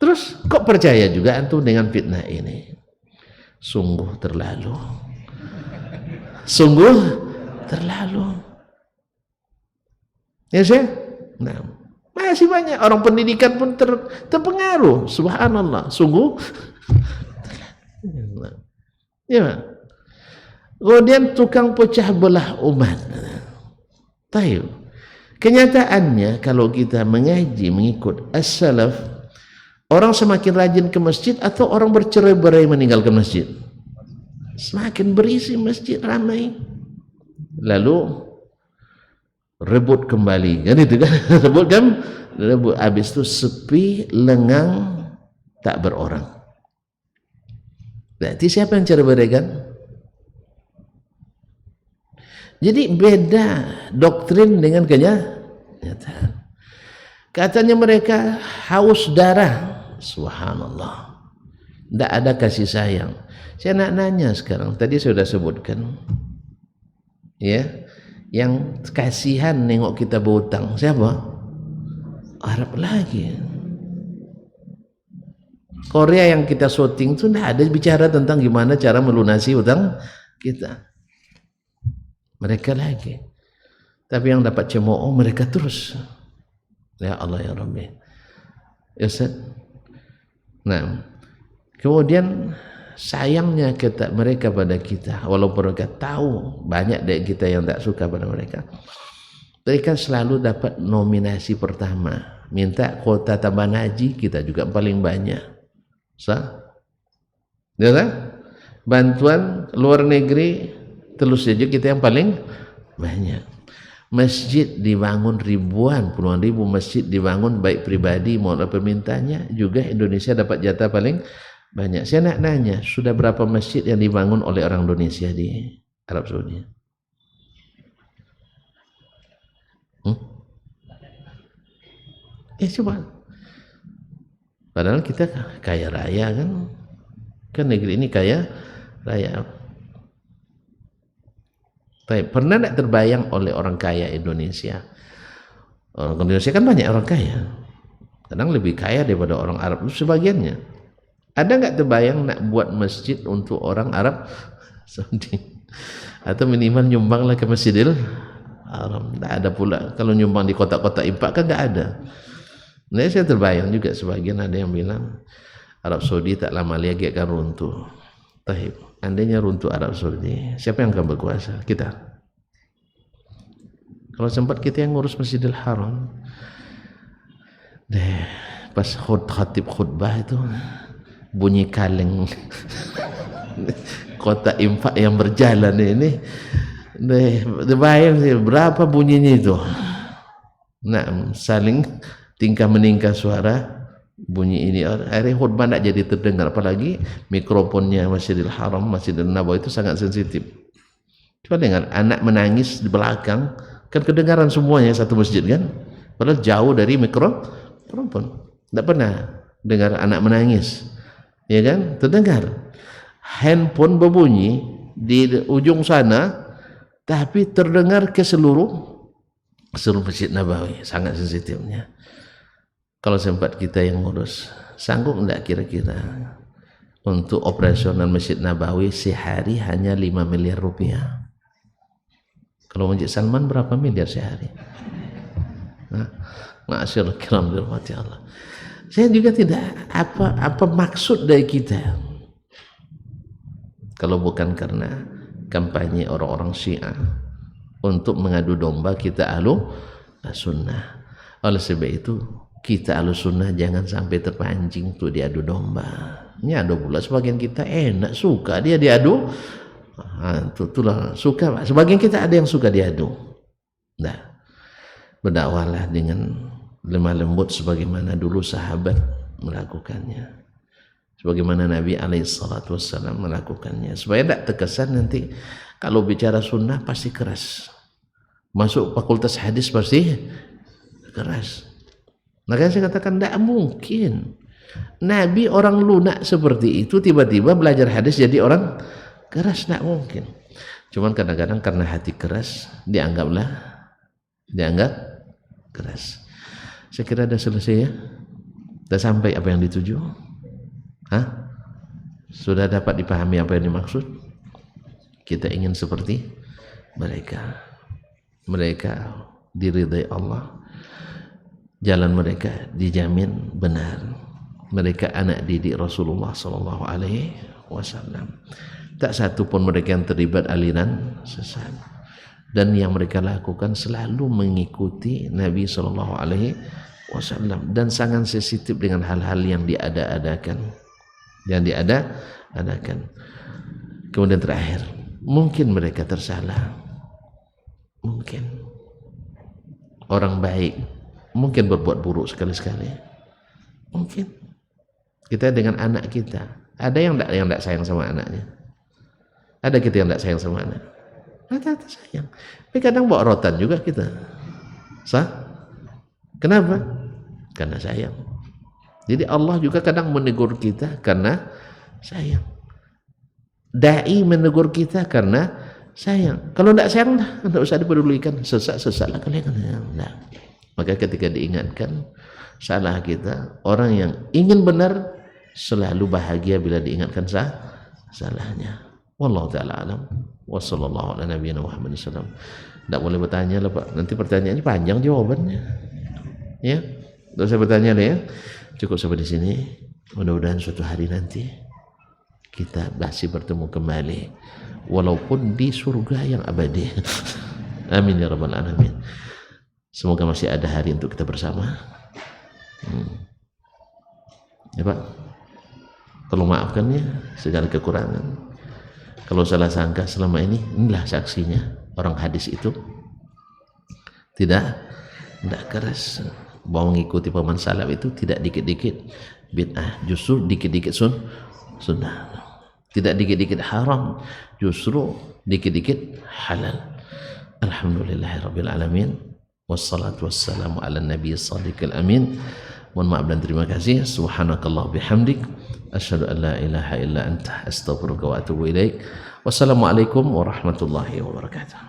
Terus kok percaya juga antum dengan fitnah ini? Sungguh terlalu. Ya sih? Nah, masih banyak orang pendidikan pun terpengaruh. Subhanallah, sungguh. Ya. Kemudian tukang pecah belah umat. Tahu. Kenyataannya kalau kita mengaji mengikut as-salaf, orang semakin rajin ke masjid atau orang bercerai-berai meninggalkan masjid? Semakin berisi masjid ramai. Lalu rebut kembali, kan itu kan? Rebut habis itu sepi, lengang, tak berorang. Berarti siapa yang cerai-berai kan? Jadi beda doktrin dengan kenyataan. Katanya mereka haus darah, subhanallah. Tidak ada kasih sayang. Saya nak nanya sekarang, tadi saya sudah sebutkan, ya, yang kasihan nengok kita berhutang siapa? Arab lagi. Korea yang kita syuting itu tidak ada bicara tentang gimana cara melunasi hutang kita. Mereka lagi. Tapi yang dapat cemooh mereka terus. Ya Allah ya Rabbi. Ya Ustaz. Nah, kemudian sayangnya mereka pada kita, walaupun mereka tahu banyak dari kita yang tak suka pada mereka. Mereka selalu dapat nominasi pertama. Minta kuota tambahan haji, kita juga paling banyak. Sah? Ya kan? Bantuan luar negeri terus saja kita yang paling banyak. Masjid dibangun ribuan, puluhan ribu masjid dibangun baik pribadi maupun permintanya, juga Indonesia dapat jatah paling banyak. Saya nak nanya, sudah berapa masjid yang dibangun oleh orang Indonesia di Arab Saudi? Coba. Padahal kita kaya raya kan negeri ini kaya raya. Pernah tidak terbayang oleh orang kaya Indonesia? Orang Indonesia kan banyak orang kaya, kadang lebih kaya daripada orang Arab itu sebagiannya. Ada nggak terbayang nak buat masjid untuk orang Arab Saudi? Atau minimal nyumbanglah ke Masjidil Haram? Tidak ada pula. Kalau nyumbang di kota-kota impak kan nggak ada. Nah, saya terbayang juga sebagian ada yang bilang Arab Saudi tak lama lagi akan runtuh. Tahib, andainya runtuh Arab Saudi, siapa yang akan berkuasa? Kita. Kalau sempat kita yang ngurus Masjidil Haram, pas khatib khutbah itu bunyi kaleng kota infak yang berjalan ini, bayang berapa bunyinya itu. Nah, saling tingkah meningkah suara. Bunyi ini akhirnya khutbah tidak jadi terdengar, apalagi mikrofonnya Masjidil Haram, Masjidil Nabawi itu sangat sensitif. Coba dengar anak menangis di belakang, kan kedengaran semuanya satu masjid kan, padahal jauh dari mikrofon. Tidak pernah dengar anak menangis, ya kan? Terdengar handphone berbunyi di ujung sana, tapi terdengar ke seluruh Masjid Nabawi, sangat sensitifnya. Kalau sempat kita yang ngurus, sanggup enggak kira-kira untuk operasional Masjid Nabawi sehari hanya 5 miliar rupiah? Kalau Masjid Salman berapa miliar sehari? Ma'asyarul kiram dirahmati Allah. Saya juga tidak apa maksud dari kita, kalau bukan karena kampanye orang-orang Syiah untuk mengadu domba kita ahlu sunnah. Oleh sebab itu kita Ahlussunnah jangan sampai terpancing tuh diadu domba. Ini ada pula sebagian kita enak suka dia diadu. Itulah suka. Sebagian kita ada yang suka diadu. Nah, berdakwalah dengan lemah lembut sebagaimana dulu sahabat melakukannya, sebagaimana Nabi SAW melakukannya, supaya tidak terkesan nanti kalau bicara sunnah pasti keras, masuk fakultas hadis pasti keras. Makanya saya katakan tidak mungkin Nabi orang lunak seperti itu tiba-tiba belajar hadis jadi orang keras, tidak mungkin. Cuman kadang-kadang karena hati keras dianggap keras. Saya kira sudah selesai ya, sudah sampai apa yang dituju. Sudah dapat dipahami apa yang dimaksud. Kita ingin seperti mereka diridai Allah, jalan mereka dijamin benar, mereka anak didik Rasulullah SAW. tak satu pun mereka yang terlibat aliran sesat, dan yang mereka lakukan selalu mengikuti Nabi SAW dan sangat sensitif dengan hal-hal yang diada-adakan. Kemudian terakhir, mungkin mereka tersalah, mungkin orang baik, mungkin berbuat buruk sekali-sekali, mungkin kita dengan anak kita, ada yang tidak sayang sama anaknya, ada kita yang tidak sayang sama anak, rata-rata sayang, tapi kadang bawa rotan juga kita, kenapa? Karena sayang. Jadi Allah juga kadang menegur kita karena sayang, dai menegur kita karena sayang. Kalau tidak sayang, tidak usah dipedulikan, sesat-sesatlah kalian. Nah, maka ketika diingatkan salah kita, orang yang ingin benar selalu bahagia bila diingatkan salahnya. Wallahu ta'ala alam. Wassallallahu ala nabiyina Muhammad sallam. Tidak boleh bertanya lah Pak, nanti pertanyaannya panjang jawabannya. Ya, tidak usah bertanya lah ya. Cukup sampai di sini. Mudah-mudahan suatu hari nanti kita masih bertemu kembali, walaupun di surga yang abadi. Amin ya rabbal alamin. Semoga masih ada hari untuk kita bersama. Ya Pak, tolong maafkan ya segala kekurangan. Kalau salah sangka selama ini, inilah saksinya orang hadis itu tidak keras, mau mengikuti paman salaf itu tidak dikit-dikit bid'ah, justru dikit-dikit sunnah, tidak dikit-dikit haram, justru dikit-dikit halal. Alhamdulillahirabbil alamin, wassalatu wassalamu ala nabiy shadiqil amin. Mohon maaf dan terima kasih. Subhanakallah bihamdik, asyhadu an la ilaha illa anta, astaghfiruka wa atubu ilaik. Wassalamualaikum warahmatullahi wabarakatuh.